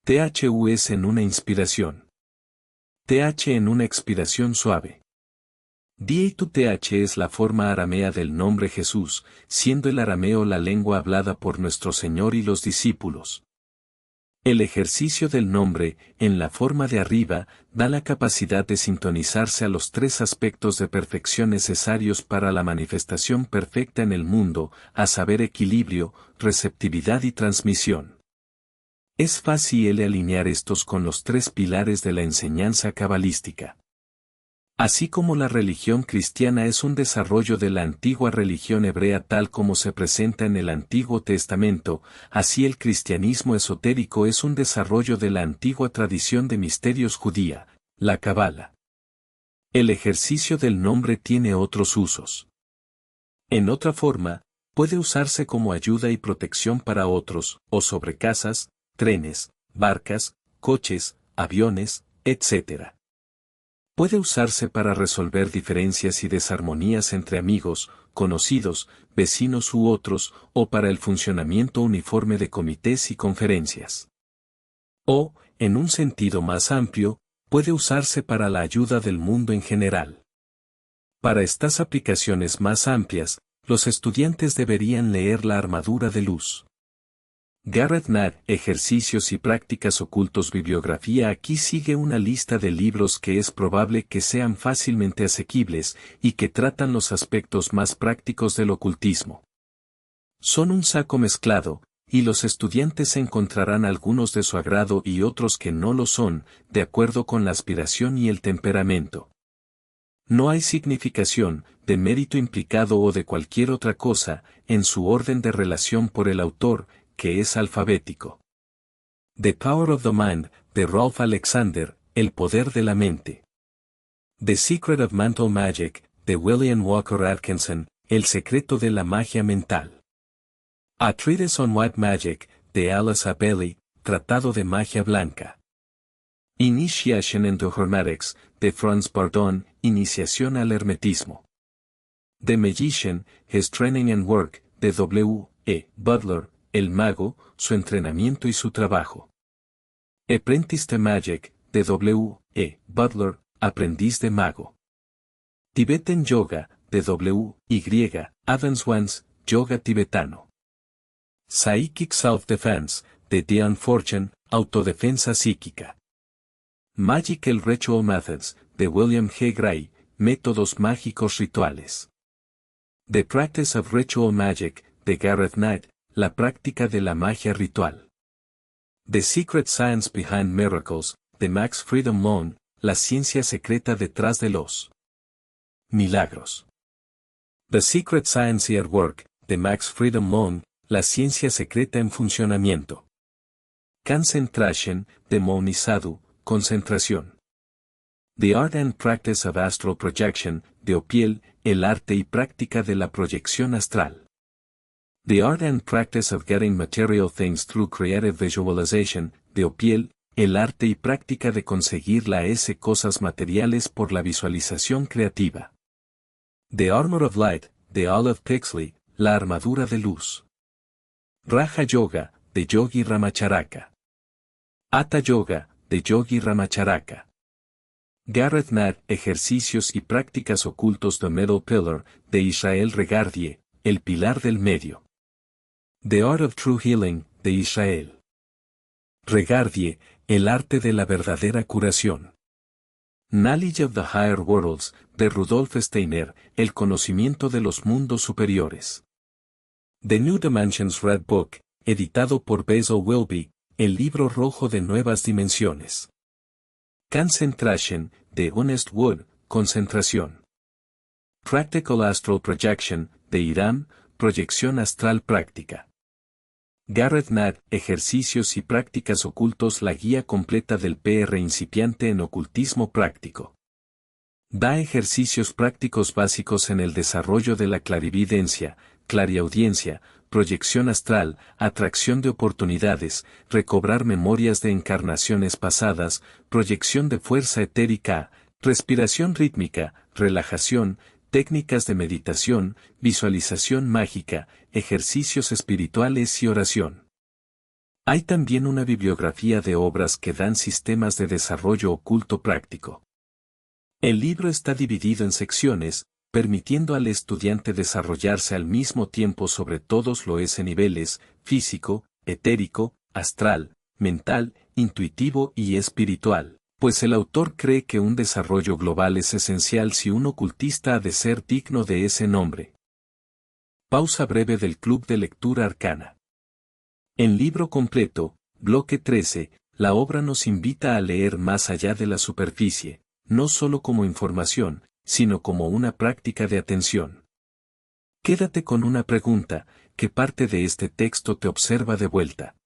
THU es en una inspiración. TH en una expiración suave. DA-TH es la forma aramea del nombre Jesús, siendo el arameo la lengua hablada por nuestro Señor y los discípulos. El ejercicio del nombre, en la forma de arriba, da la capacidad de sintonizarse a los tres aspectos de perfección necesarios para la manifestación perfecta en el mundo, a saber, equilibrio, receptividad y transmisión. Es fácil alinear estos con los tres pilares de la enseñanza cabalística. Así como la religión cristiana es un desarrollo de la antigua religión hebrea tal como se presenta en el Antiguo Testamento, así el cristianismo esotérico es un desarrollo de la antigua tradición de misterios judía, la Cabala. El ejercicio del nombre tiene otros usos. En otra forma, puede usarse como ayuda y protección para otros, o sobre casas, trenes, barcas, coches, aviones, etc. Puede usarse para resolver diferencias y desarmonías entre amigos, conocidos, vecinos u otros, o para el funcionamiento uniforme de comités y conferencias. O, en un sentido más amplio, puede usarse para la ayuda del mundo en general. Para estas aplicaciones más amplias, los estudiantes deberían leer La armadura de luz. Gareth Knapp, Ejercicios y prácticas ocultos. Bibliografía. Aquí sigue una lista de libros que es probable que sean fácilmente asequibles, y que tratan los aspectos más prácticos del ocultismo. Son un saco mezclado, y los estudiantes encontrarán algunos de su agrado y otros que no lo son, de acuerdo con la aspiración y el temperamento. No hay significación, de mérito implicado o de cualquier otra cosa, en su orden de relación por el autor, que es alfabético. The Power of the Mind, de Rolf Alexander, El poder de la mente. The Secret of Mental Magic, de William Walker Atkinson, El secreto de la magia mental. A Treatise on White Magic, de Alice Abeli, Tratado de magia blanca. Initiation into Hermetics, de Franz Bardon, Iniciación al hermetismo. The Magician, His Training and Work, de W. E. Butler, El mago, su entrenamiento y su trabajo. Apprentice to Magic, de W. E. Butler, Aprendiz de mago. Tibetan Yoga, de W. Y. Adams Wans, Yoga tibetano. Psychic Self-Defense, de Diane Fortune, Autodefensa psíquica. Magical Ritual Methods, de William G. Gray, métodos mágicos rituales. The Practice of Ritual Magic, de Gareth Knight, la práctica de la magia ritual. The Secret Science Behind Miracles, de Max Freedom Moon, la ciencia secreta detrás de los milagros. The Secret Science at Work, de Max Freedom Moon, la ciencia secreta en funcionamiento. Concentration, de Moni Sadhu, concentración. The Art and Practice of Astral Projection, de Opiel, el arte y práctica de la proyección astral. The Art and Practice of Getting Material Things Through Creative Visualization, de Opiel, el arte y práctica de conseguir cosas materiales por la visualización creativa. The Armor of Light, de Olive Pixley, la armadura de luz. Raja Yoga, de Yogi Ramacharaka. Hatha Yoga, de Yogi Ramacharaka. Gareth Knight, ejercicios y prácticas ocultos de Middle Pillar, de Israel Regardie, el pilar del medio. The Art of True Healing, de Israel Regardie, el arte de la verdadera curación. Knowledge of the Higher Worlds, de Rudolf Steiner, el conocimiento de los mundos superiores. The New Dimensions Red Book, editado por Basil Wilby, el libro rojo de nuevas dimensiones. Concentration, de Honest Wood, concentración. Practical Astral Projection, de Irán, proyección astral práctica. Gareth Knight, ejercicios y prácticas ocultos, la guía completa del PR incipiente en ocultismo práctico. Da ejercicios prácticos básicos en el desarrollo de la clarividencia, clariaudiencia, proyección astral, atracción de oportunidades, recobrar memorias de encarnaciones pasadas, proyección de fuerza etérica, respiración rítmica, relajación, técnicas de meditación, visualización mágica, ejercicios espirituales y oración. Hay también una bibliografía de obras que dan sistemas de desarrollo oculto práctico. El libro está dividido en secciones, permitiendo al estudiante desarrollarse al mismo tiempo sobre todos los niveles, físico, etérico, astral, mental, intuitivo y espiritual, pues el autor cree que un desarrollo global es esencial si un ocultista ha de ser digno de ese nombre. Pausa breve del Club de Lectura Arcana. En libro completo, bloque 13, la obra nos invita a leer más allá de la superficie, no solo como información, sino como una práctica de atención. Quédate con una pregunta: ¿qué parte de este texto te observa de vuelta?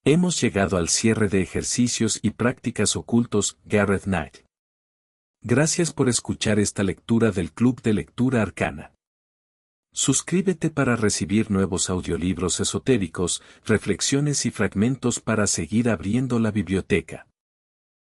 Hemos llegado al cierre de ejercicios y prácticas ocultos, Gareth Knight. Gracias por escuchar esta lectura del Club de Lectura Arcana. Suscríbete para recibir nuevos audiolibros esotéricos, reflexiones y fragmentos para seguir abriendo la biblioteca.